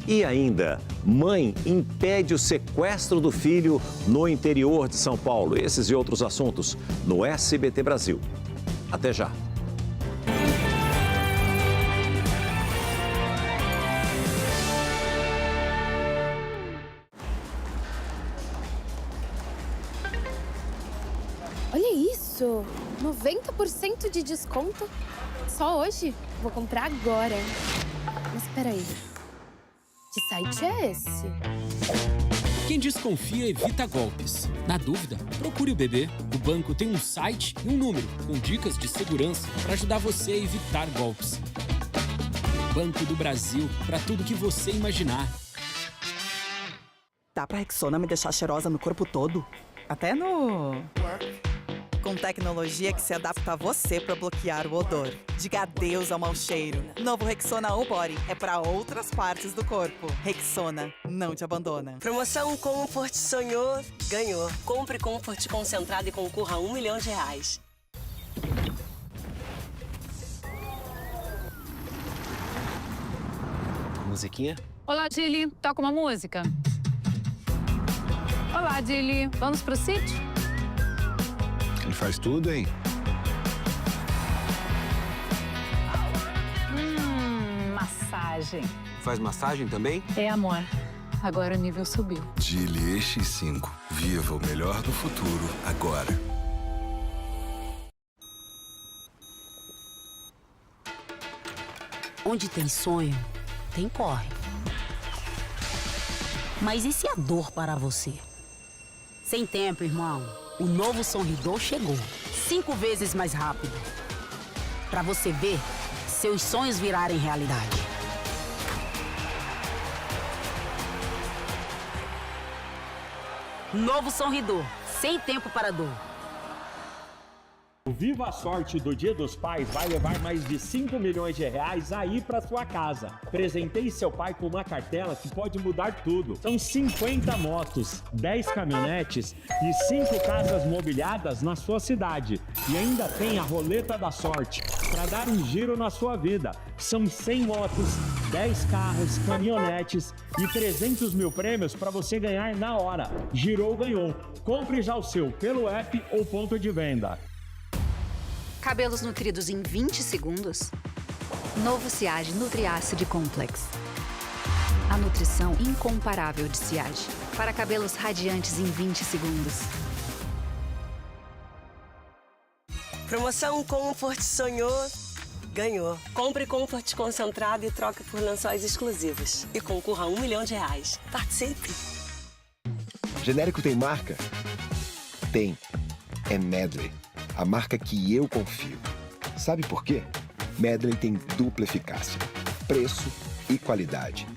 E ainda, mãe impede o sequestro do filho no interior de São Paulo. Esses e outros assuntos no SBT Brasil. Até já.
Olha isso! 90% de desconto? Só hoje? Vou comprar agora. Mas peraí. Que site é esse?
Quem desconfia evita golpes. Na dúvida, procure o BB. O banco tem um site e um número com dicas de segurança para ajudar você a evitar golpes. Banco do Brasil, para tudo que você imaginar.
Dá pra Rexona me deixar cheirosa no corpo todo? Até no... Com tecnologia que se adapta a você para bloquear o odor. Diga adeus ao mau cheiro. Novo Rexona All Body é para outras partes do corpo. Rexona não te abandona.
Promoção Comfort sonhou, ganhou. Compre Comfort concentrado e concorra a R$1 milhão.
Musiquinha?
Olá, Dili. Toca uma música? Olá, Dili. Vamos pro sítio?
Ele faz tudo, hein?
Massagem.
Faz massagem também?
É, amor. Agora o nível subiu.
Geely EX5. Viva o melhor do futuro agora.
Onde tem sonho, tem corre. Mas e se a dor parar você? Sem tempo, irmão. O novo Sonridor chegou. 5 vezes mais rápido. Pra você ver seus sonhos virarem realidade. Novo Sonridor. Sem tempo para dor.
O Viva a Sorte do Dia dos Pais vai levar mais de R$5 milhões aí para sua casa. Presenteie seu pai com uma cartela que pode mudar tudo. São 50 motos, 10 caminhonetes e 5 casas mobiliadas na sua cidade. E ainda tem a Roleta da Sorte para dar um giro na sua vida. São 100 motos, 10 carros, caminhonetes e 300 mil prêmios para você ganhar na hora. Girou, ganhou. Compre já o seu pelo app ou ponto de venda.
Cabelos nutridos em 20 segundos? Novo Ciage Nutriacid Complex. A nutrição incomparável de Ciage. Para cabelos radiantes em 20 segundos.
Promoção Comfort sonhou, ganhou. Compre Comfort concentrado e troque por lençóis exclusivos. E concorra a R$1 milhão. Participe!
Genérico tem marca? Tem. É Medley. A marca que eu confio. Sabe por quê? Medley tem dupla eficácia, preço e qualidade.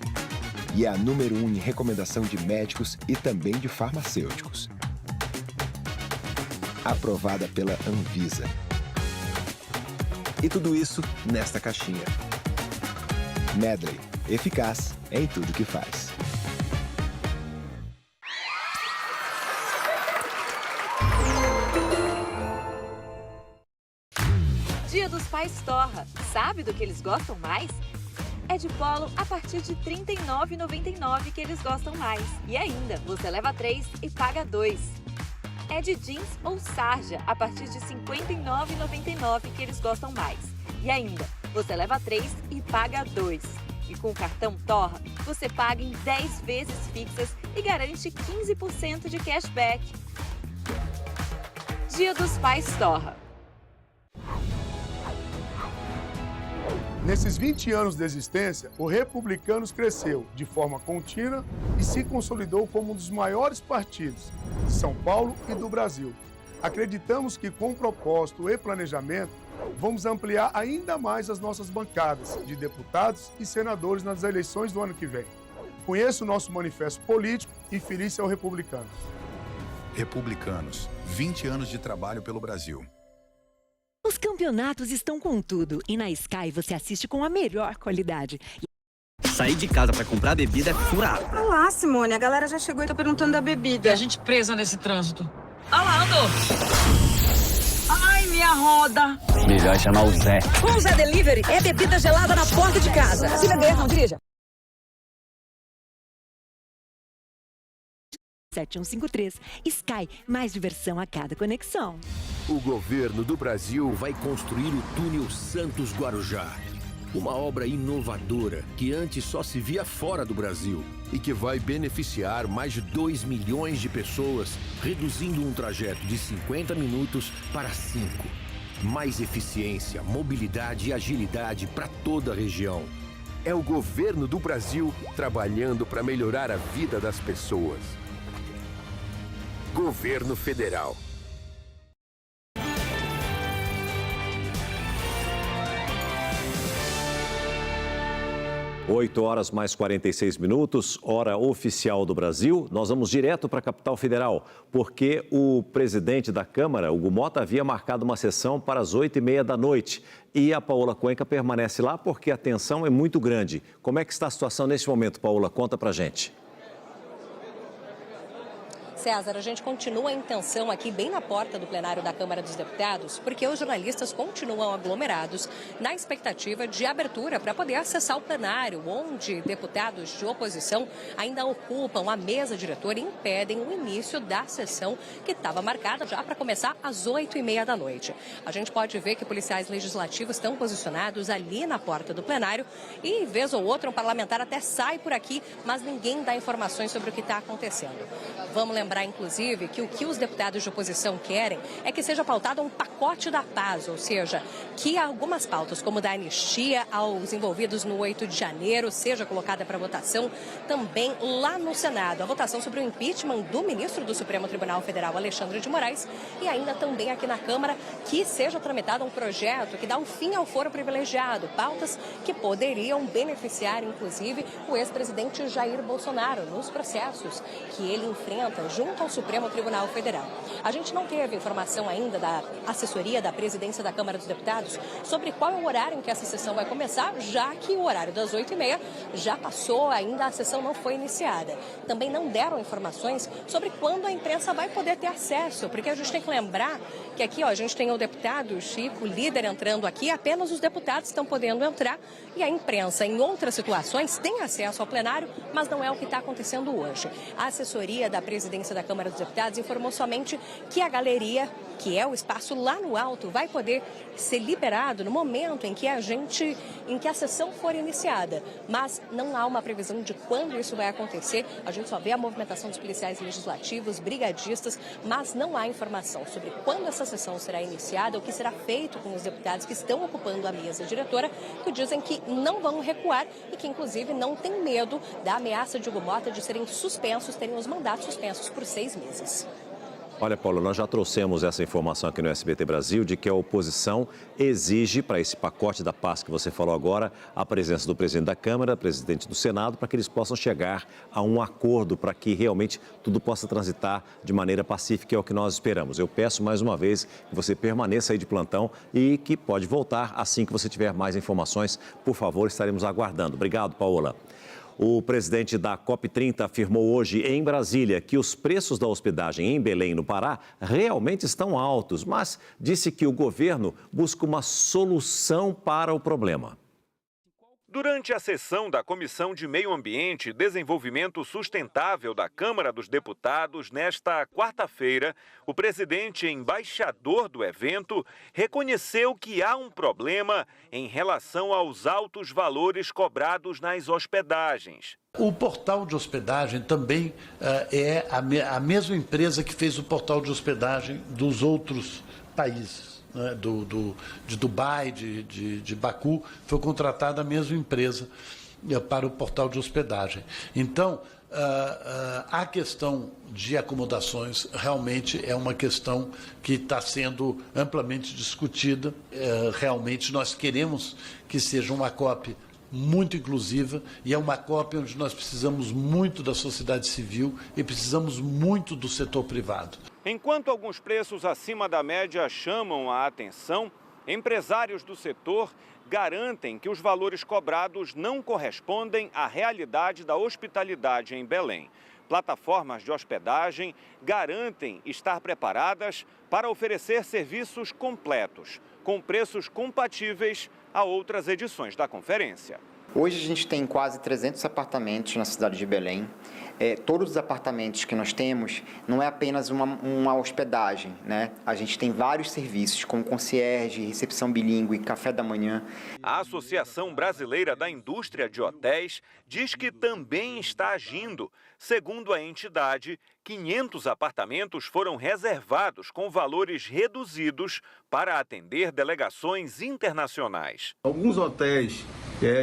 E é a número 1 em recomendação de médicos e também de farmacêuticos. Aprovada pela Anvisa. E tudo isso nesta caixinha. Medley, eficaz em tudo que faz.
Dia dos Pais Torra. Sabe do que eles gostam mais? É de polo a partir de R$ 39,99 que eles gostam mais. E ainda, você leva 3 e paga 2. É de jeans ou sarja a partir de R$ 59,99 que eles gostam mais. E ainda, você leva 3 e paga 2. E com o cartão Torra, você paga em 10 vezes fixas e garante 15% de cashback. Dia dos Pais Torra.
Nesses 20 anos de existência, o Republicanos cresceu de forma contínua e se consolidou como um dos maiores partidos de São Paulo e do Brasil. Acreditamos que, com propósito e planejamento, vamos ampliar ainda mais as nossas bancadas de deputados e senadores nas eleições do ano que vem. Conheça o nosso manifesto político e filie-se ao Republicanos.
Republicanos, 20 anos de trabalho pelo Brasil.
Os campeonatos estão com tudo e na Sky você assiste com a melhor qualidade.
Sair de casa pra comprar bebida é furado.
Olá, Simone. A galera já chegou e tá perguntando da bebida.
E a gente presa nesse trânsito. Ah lá, andou!
Ai, minha roda.
Melhor chamar o Zé.
Com o Zé Delivery, é bebida gelada na porta de casa. Se beber, não dirija.
7153. Sky, mais diversão a cada conexão.
O governo do Brasil vai construir o túnel Santos-Guarujá. Uma obra inovadora que antes só se via fora do Brasil e que vai beneficiar mais de 2 milhões de pessoas, reduzindo um trajeto de 50 minutos para 5. Mais eficiência, mobilidade e agilidade para toda a região. É o governo do Brasil trabalhando para melhorar a vida das pessoas. Governo Federal.
8 horas mais 46 minutos, hora oficial do Brasil. Nós vamos direto para a capital federal, porque o presidente da Câmara, Hugo Motta, havia marcado uma sessão para as 8h30 da noite. E a Paola Cuenca permanece lá porque a tensão é muito grande. Como é que está a situação neste momento, Paola? Conta pra gente.
César, a gente continua em tensão aqui bem na porta do plenário da Câmara dos Deputados, porque os jornalistas continuam aglomerados na expectativa de abertura para poder acessar o plenário, onde deputados de oposição ainda ocupam a mesa diretora e impedem o início da sessão que estava marcada já para começar às 8h30 da noite. A gente pode ver que policiais legislativos estão posicionados ali na porta do plenário e, vez ou outra, um parlamentar até sai por aqui, mas ninguém dá informações sobre o que está acontecendo. Vamos lembrar, inclusive, que o que os deputados de oposição querem é que seja pautado um pacote da paz, ou seja, que algumas pautas, como da anistia aos envolvidos no 8 de janeiro, seja colocada para votação também lá no Senado. A votação sobre o impeachment do ministro do Supremo Tribunal Federal, Alexandre de Moraes, e ainda também aqui na Câmara que seja tramitado um projeto que dá um fim ao foro privilegiado, pautas que poderiam beneficiar, inclusive, o ex-presidente Jair Bolsonaro nos processos que ele enfrenta junto ao Supremo Tribunal Federal. A gente não teve informação ainda da assessoria da presidência da Câmara dos Deputados sobre qual é o horário em que essa sessão vai começar, já que o horário das 8h30 já passou, ainda a sessão não foi iniciada. Também não deram informações sobre quando a imprensa vai poder ter acesso, porque a gente tem que lembrar que aqui a gente tem o deputado Chico, líder, entrando aqui, apenas os deputados estão podendo entrar e a imprensa, em outras situações, tem acesso ao plenário, mas não é o que está acontecendo hoje. A assessoria da presidência da Câmara dos Deputados informou somente que a galeria, que é o espaço lá no alto, vai poder ser liberado no momento em que a sessão for iniciada. Mas não há uma previsão de quando isso vai acontecer. A gente só vê a movimentação dos policiais legislativos, brigadistas, mas não há informação sobre quando essa sessão será iniciada, o que será feito com os deputados que estão ocupando a mesa diretora, que dizem que não vão recuar e que, inclusive, não tem medo da ameaça de Hugo Motta de serem suspensos, terem os mandatos suspensos por 6 meses.
Olha, Paulo, nós já trouxemos essa informação aqui no SBT Brasil de que a oposição exige para esse pacote da paz que você falou agora a presença do presidente da Câmara, presidente do Senado, para que eles possam chegar a um acordo para que realmente tudo possa transitar de maneira pacífica, é o que nós esperamos. Eu peço mais uma vez que você permaneça aí de plantão e que pode voltar assim que você tiver mais informações. Por favor, estaremos aguardando. Obrigado, Paola. O presidente da COP30 afirmou hoje em Brasília que os preços da hospedagem em Belém, no Pará, realmente estão altos, mas disse que o governo busca uma solução para o problema.
Durante a sessão da Comissão de Meio Ambiente e Desenvolvimento Sustentável da Câmara dos Deputados, nesta quarta-feira, o presidente e embaixador do evento reconheceu que há um problema em relação aos altos valores cobrados nas hospedagens.
O portal de hospedagem também é a mesma empresa que fez o portal de hospedagem dos outros países. De Dubai, de Baku, foi contratada a mesma empresa para o portal de hospedagem. Então, a questão de acomodações realmente é uma questão que está sendo amplamente discutida. Realmente nós queremos que seja uma COP muito inclusiva e é uma COP onde nós precisamos muito da sociedade civil e precisamos muito do setor privado.
Enquanto alguns preços acima da média chamam a atenção, empresários do setor garantem que os valores cobrados não correspondem à realidade da hospitalidade em Belém. Plataformas de hospedagem garantem estar preparadas para oferecer serviços completos, com preços compatíveis a outras edições da conferência.
Hoje a gente tem quase 300 apartamentos na cidade de Belém. Todos os apartamentos que nós temos não é apenas uma hospedagem, né? A gente tem vários serviços, como concierge, recepção bilíngue, café da manhã.
A Associação Brasileira da Indústria de Hotéis diz que também está agindo. Segundo a entidade, 500 apartamentos foram reservados com valores reduzidos para atender delegações internacionais.
Alguns hotéis,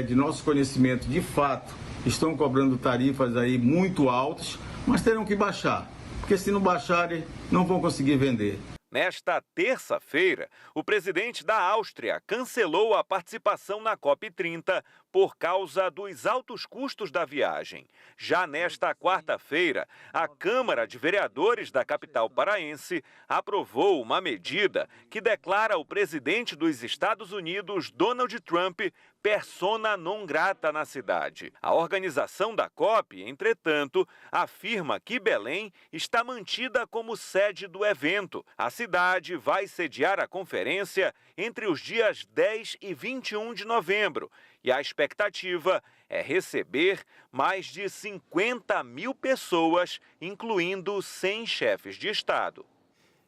de nosso conhecimento, de fato, estão cobrando tarifas aí muito altas, mas terão que baixar, porque se não baixarem, não vão conseguir vender.
Nesta terça-feira, o presidente da Áustria cancelou a participação na COP30 por causa dos altos custos da viagem. Já nesta quarta-feira, a Câmara de Vereadores da capital paraense aprovou uma medida que declara o presidente dos Estados Unidos, Donald Trump, persona non grata na cidade. A organização da COP, entretanto, afirma que Belém está mantida como sede do evento. A cidade vai sediar a conferência entre os dias 10 e 21 de novembro e a expectativa é receber mais de 50 mil pessoas, incluindo 100 chefes de Estado.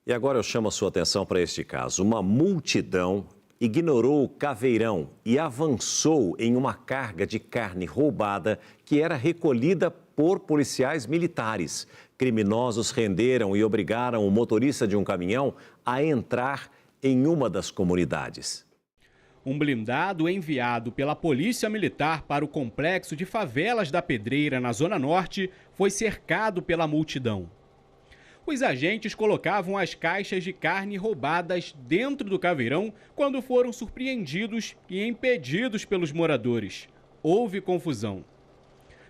E agora eu chamo a sua atenção para este caso. Uma multidão ignorou o caveirão e avançou em uma carga de carne roubada que era recolhida por policiais militares. Criminosos renderam e obrigaram o motorista de um caminhão a entrar em uma das comunidades.
Um blindado enviado pela Polícia Militar para o complexo de favelas da Pedreira, na Zona Norte, foi cercado pela multidão. Os agentes colocavam as caixas de carne roubadas dentro do caveirão quando foram surpreendidos e impedidos pelos moradores. Houve confusão.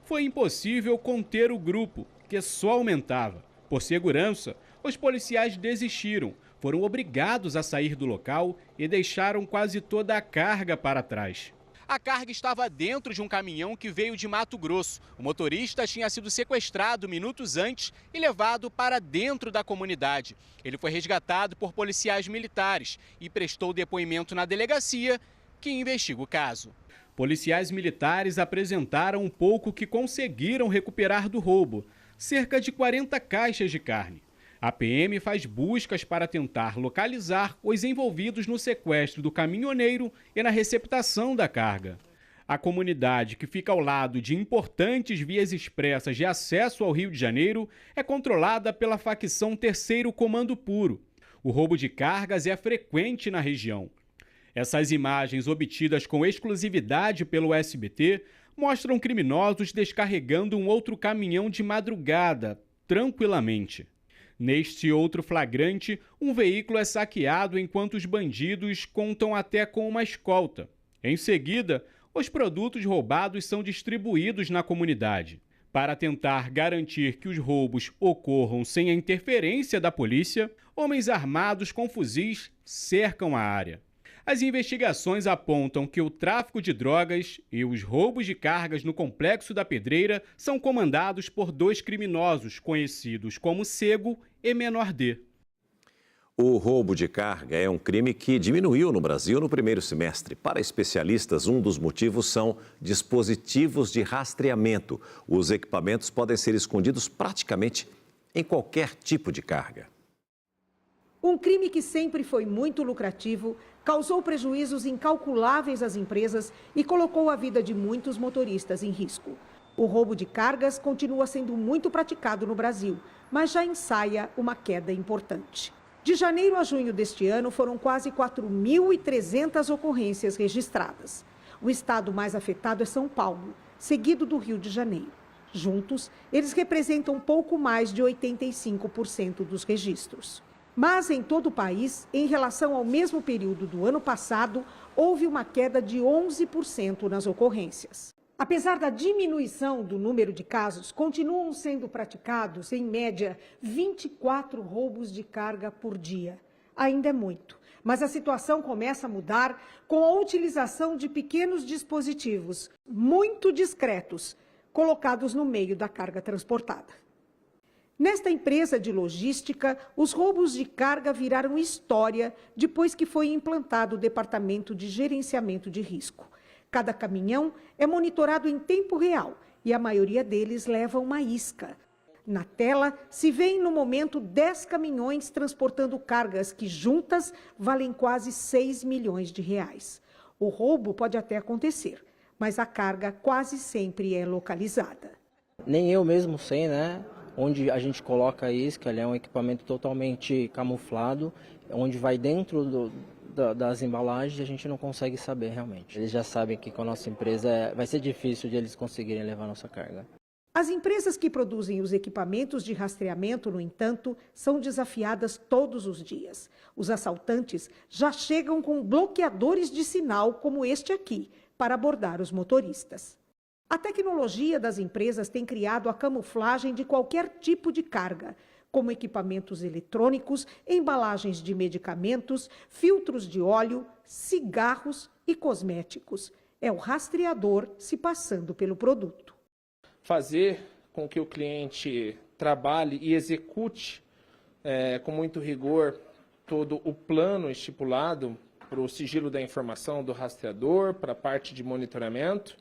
Foi impossível conter o grupo, que só aumentava. Por segurança, os policiais desistiram, foram obrigados a sair do local e deixaram quase toda a carga para trás. A carga estava dentro de um caminhão que veio de Mato Grosso. O motorista tinha sido sequestrado minutos antes e levado para dentro da comunidade. Ele foi resgatado por policiais militares e prestou depoimento na delegacia, que investiga o caso. Policiais militares apresentaram um pouco que conseguiram recuperar do roubo, cerca de 40 caixas de carne. A PM faz buscas para tentar localizar os envolvidos no sequestro do caminhoneiro e na receptação da carga. A comunidade, que fica ao lado de importantes vias expressas de acesso ao Rio de Janeiro, é controlada pela facção Terceiro Comando Puro. O roubo de cargas é frequente na região. Essas imagens, obtidas com exclusividade pelo SBT, mostram criminosos descarregando um outro caminhão de madrugada, tranquilamente. Neste outro flagrante, um veículo é saqueado enquanto os bandidos contam até com uma escolta. Em seguida, os produtos roubados são distribuídos na comunidade. Para tentar garantir que os roubos ocorram sem a interferência da polícia, homens armados com fuzis cercam a área. As investigações apontam que o tráfico de drogas e os roubos de cargas no Complexo da Pedreira são comandados por 2 criminosos conhecidos como Cego e Menor D.
O roubo de carga é um crime que diminuiu no Brasil no primeiro semestre. Para especialistas, um dos motivos são dispositivos de rastreamento. Os equipamentos podem ser escondidos praticamente em qualquer tipo de carga.
Um crime que sempre foi muito lucrativo, causou prejuízos incalculáveis às empresas e colocou a vida de muitos motoristas em risco. O roubo de cargas continua sendo muito praticado no Brasil, mas já ensaia uma queda importante. De janeiro a junho deste ano, foram quase 4.300 ocorrências registradas. O estado mais afetado é São Paulo, seguido do Rio de Janeiro. Juntos, eles representam pouco mais de 85% dos registros. Mas em todo o país, em relação ao mesmo período do ano passado, houve uma queda de 11% nas ocorrências. Apesar da diminuição do número de casos, continuam sendo praticados, em média, 24 roubos de carga por dia. Ainda é muito, mas a situação começa a mudar com a utilização de pequenos dispositivos, muito discretos, colocados no meio da carga transportada. Nesta empresa de logística, os roubos de carga viraram história depois que foi implantado o Departamento de Gerenciamento de Risco. Cada caminhão é monitorado em tempo real e a maioria deles leva uma isca. Na tela, se vêem no momento 10 caminhões transportando cargas que juntas valem quase 6 milhões de reais. O roubo pode até acontecer, mas a carga quase sempre é localizada.
Nem eu mesmo sei, né? Onde a gente coloca a isca, ele é um equipamento totalmente camuflado, onde vai dentro das embalagens, a gente não consegue saber realmente. Eles já sabem que com a nossa empresa vai ser difícil de eles conseguirem levar a nossa carga.
As empresas que produzem os equipamentos de rastreamento, no entanto, são desafiadas todos os dias. Os assaltantes já chegam com bloqueadores de sinal como este aqui, para abordar os motoristas. A tecnologia das empresas tem criado a camuflagem de qualquer tipo de carga, como equipamentos eletrônicos, embalagens de medicamentos, filtros de óleo, cigarros e cosméticos. É o rastreador se passando pelo produto.
Fazer com que o cliente trabalhe e execute com muito rigor todo o plano estipulado para o sigilo da informação do rastreador, para a parte de monitoramento,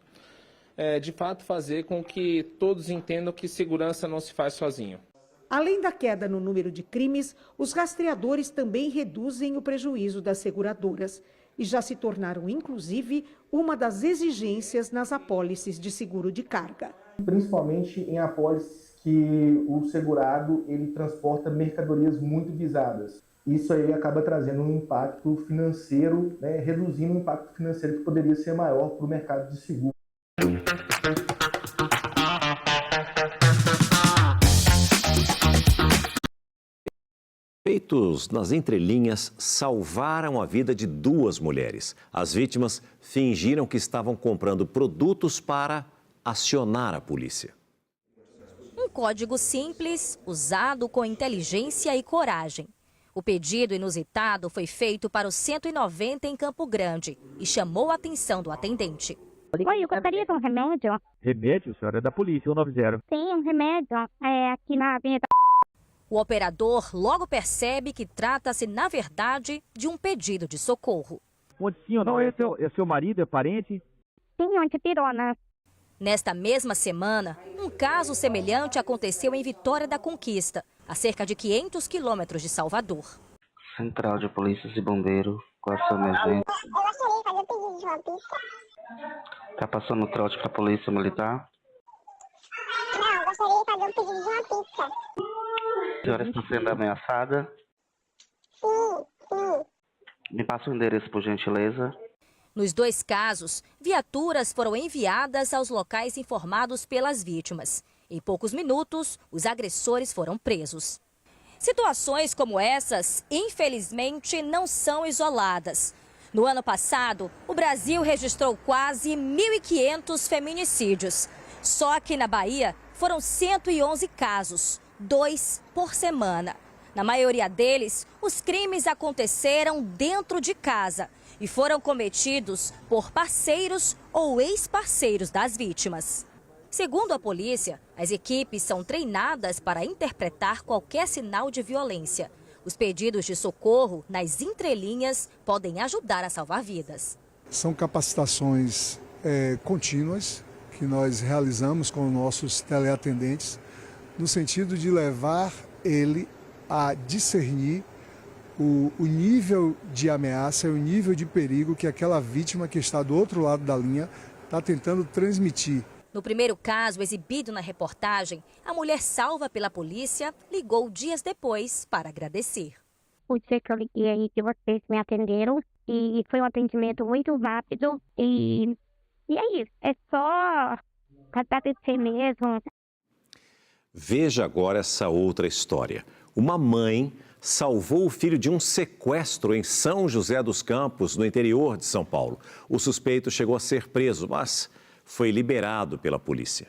de fato fazer com que todos entendam que segurança não se faz sozinho.
Além da queda no número de crimes, os rastreadores também reduzem o prejuízo das seguradoras e já se tornaram, inclusive, uma das exigências nas apólices de seguro de carga.
Principalmente em apólices que o segurado ele transporta mercadorias muito visadas. Isso aí acaba trazendo um impacto financeiro, né, reduzindo o impacto financeiro que poderia ser maior para o mercado de seguro.
Feitos nas entrelinhas salvaram a vida de 2 mulheres. As vítimas fingiram que estavam comprando produtos para acionar a polícia.
Um código simples, usado com inteligência e coragem. O pedido inusitado foi feito para o 190 em Campo Grande e chamou a atenção do atendente.
Oi, eu gostaria de um remédio.
Remédio? Senhora é da polícia, 190.
Sim, um remédio. Aqui na avenida.
O operador logo percebe que trata-se, na verdade, de um pedido de socorro.
Onde sim ou não? É seu marido? É parente?
Sim, onde pirona.
Nesta mesma semana, um caso semelhante aconteceu em Vitória da Conquista, a cerca de 500 quilômetros de Salvador.
Central de Polícias e Bombeiros, qual é a sua emergência?
Eu gostaria de fazer um pedido de uma pizza.
Tá passando o trote para a Polícia Militar?
Não, eu gostaria de fazer um pedido de uma pizza.
A senhora está sendo ameaçada?
Sim, sim.
Me passa o endereço, por gentileza.
Nos 2 casos, viaturas foram enviadas aos locais informados pelas vítimas. Em poucos minutos, os agressores foram presos. Situações como essas, infelizmente, não são isoladas. No ano passado, o Brasil registrou quase 1.500 feminicídios. Só aqui na Bahia foram 111 casos, 2 por semana. Na maioria deles, os crimes aconteceram dentro de casa e foram cometidos por parceiros ou ex-parceiros das vítimas. Segundo a polícia, as equipes são treinadas para interpretar qualquer sinal de violência. Os pedidos de socorro nas entrelinhas podem ajudar a salvar vidas.
São capacitações contínuas que nós realizamos com nossos teleatendentes, no sentido de levar ele a discernir o nível de ameaça e o nível de perigo que aquela vítima que está do outro lado da linha está tentando transmitir.
No primeiro caso exibido na reportagem, a mulher salva pela polícia ligou dias depois para agradecer.
O dia que eu liguei aí que vocês me atenderam e foi um atendimento muito rápido e é isso, é só agradecer mesmo.
Veja agora essa outra história. Uma mãe salvou o filho de um sequestro em São José dos Campos, no interior de São Paulo. O suspeito chegou a ser preso, mas foi liberado pela polícia.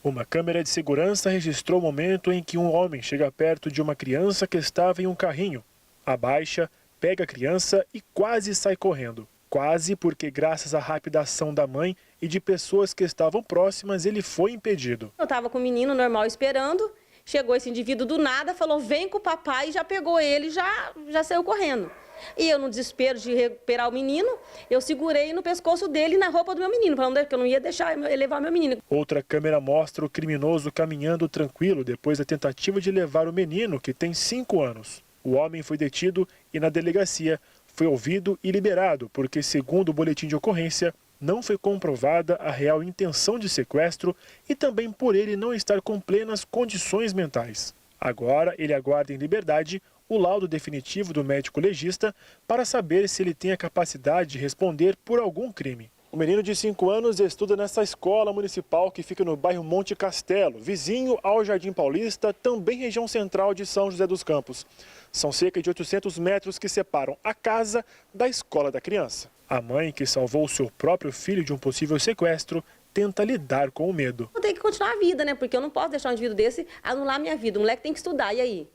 Uma câmera de segurança registrou o momento em que um homem chega perto de uma criança que estava em um carrinho. Abaixa, pega a criança e quase sai correndo. Quase porque, graças à rápida ação da mãe e de pessoas que estavam próximas, ele foi impedido.
Eu estava com o menino normal esperando, chegou esse indivíduo do nada, falou, vem com o papai, já pegou ele e já saiu correndo. E eu, no desespero de recuperar o menino, eu segurei no pescoço dele e na roupa do meu menino, falando que eu não ia deixar ele levar meu menino.
Outra câmera mostra o criminoso caminhando tranquilo depois da tentativa de levar o menino, que tem 5 anos. O homem foi detido e, na delegacia, foi ouvido e liberado, porque, segundo o boletim de ocorrência, não foi comprovada a real intenção de sequestro e também por ele não estar com plenas condições mentais. Agora, ele aguarda em liberdade o laudo definitivo do médico legista para saber se ele tem a capacidade de responder por algum crime. O menino de 5 anos estuda nessa escola municipal que fica no bairro Monte Castelo, vizinho ao Jardim Paulista, também região central de São José dos Campos. São cerca de 800 metros que separam a casa da escola da criança. A mãe, que salvou seu próprio filho de um possível sequestro, tenta lidar com o medo.
Eu tenho que continuar a vida, né? Porque eu não posso deixar um indivíduo desse anular a minha vida. O moleque tem que estudar, e aí?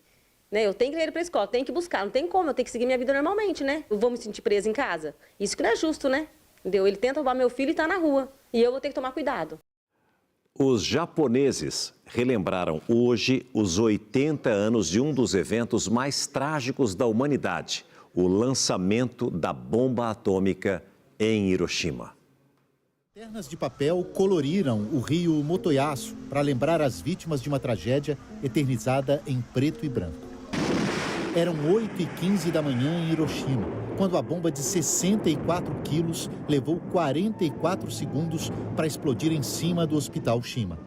Né? Eu tenho que ir para a escola, tenho que buscar, não tem como, eu tenho que seguir minha vida normalmente, né? Eu vou me sentir presa em casa? Isso que não é justo, né? Entendeu? Ele tenta roubar meu filho e está na rua. E eu vou ter que tomar cuidado.
Os japoneses relembraram hoje os 80 anos de um dos eventos mais trágicos da humanidade, o lançamento da bomba atômica em Hiroshima.
Lanternas de papel coloriram o rio Motoyasu para lembrar as vítimas de uma tragédia eternizada em preto e branco. Eram 8h15 da manhã em Hiroshima, quando a bomba de 64 quilos levou 44 segundos para explodir em cima do Hospital Shima.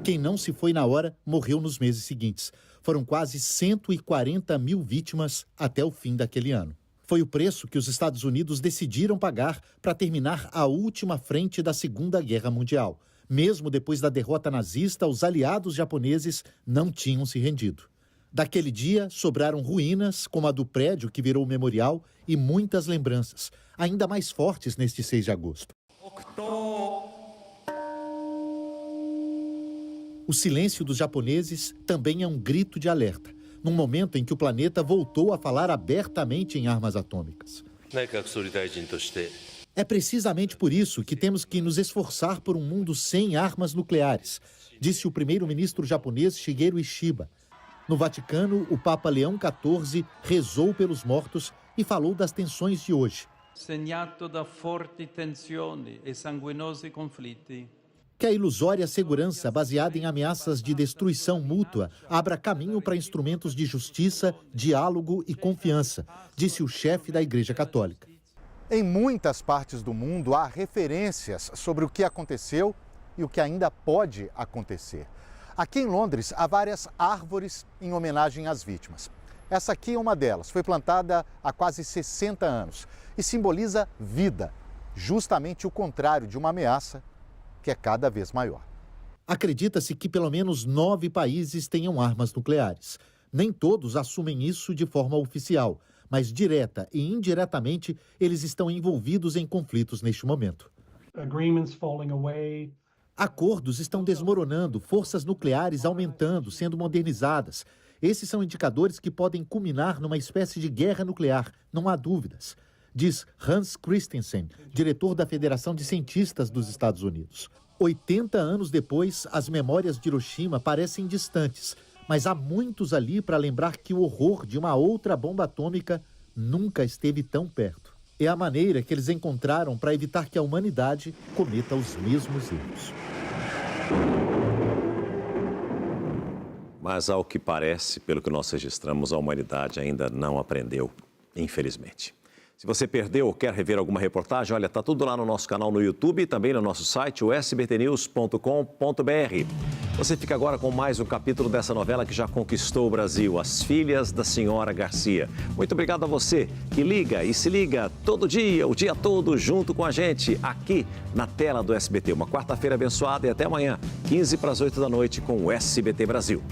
Quem não se foi na hora morreu nos meses seguintes. Foram quase 140 mil vítimas até o fim daquele ano. Foi o preço que os Estados Unidos decidiram pagar para terminar a última frente da Segunda Guerra Mundial. Mesmo depois da derrota nazista, os aliados japoneses não tinham se rendido. Daquele dia, sobraram ruínas, como a do prédio que virou memorial, e muitas lembranças, ainda mais fortes neste 6 de agosto. O silêncio dos japoneses também é um grito de alerta, num momento em que o planeta voltou a falar abertamente em armas atômicas. É precisamente por isso que temos que nos esforçar por um mundo sem armas nucleares, disse o primeiro-ministro japonês Shigeru Ishiba. No Vaticano, o Papa Leão XIV rezou pelos mortos e falou das tensões de hoje.
Segnato da forti tensioni e sanguinosi conflitti.
Que a ilusória segurança baseada em ameaças de destruição mútua abra caminho para instrumentos de justiça, diálogo e confiança, disse o chefe da Igreja Católica.
Em muitas partes do mundo há referências sobre o que aconteceu e o que ainda pode acontecer. Aqui em Londres há várias árvores em homenagem às vítimas. Essa aqui é uma delas, foi plantada há quase 60 anos e simboliza vida, justamente o contrário de uma ameaça que é cada vez maior.
Acredita-se que pelo menos 9 países tenham armas nucleares. Nem todos assumem isso de forma oficial, mas direta e indiretamente eles estão envolvidos em conflitos neste momento. Acordos estão desmoronando, forças nucleares aumentando, sendo modernizadas. Esses são indicadores que podem culminar numa espécie de guerra nuclear, não há dúvidas, diz Hans Christensen, diretor da Federação de Cientistas dos Estados Unidos. 80 anos depois, as memórias de Hiroshima parecem distantes, mas há muitos ali para lembrar que o horror de uma outra bomba atômica nunca esteve tão perto. É a maneira que eles encontraram para evitar que a humanidade cometa os mesmos erros.
Mas, ao que parece, pelo que nós registramos, a humanidade ainda não aprendeu, infelizmente. Se você perdeu ou quer rever alguma reportagem, olha, está tudo lá no nosso canal no YouTube e também no nosso site, o sbtnews.com.br. Você fica agora com mais um capítulo dessa novela que já conquistou o Brasil, As Filhas da Senhora Garcia. Muito obrigado a você que liga e se liga todo dia, o dia todo, junto com a gente, aqui na tela do SBT. Uma quarta-feira abençoada e até amanhã, 7:45 da noite, com o SBT Brasil.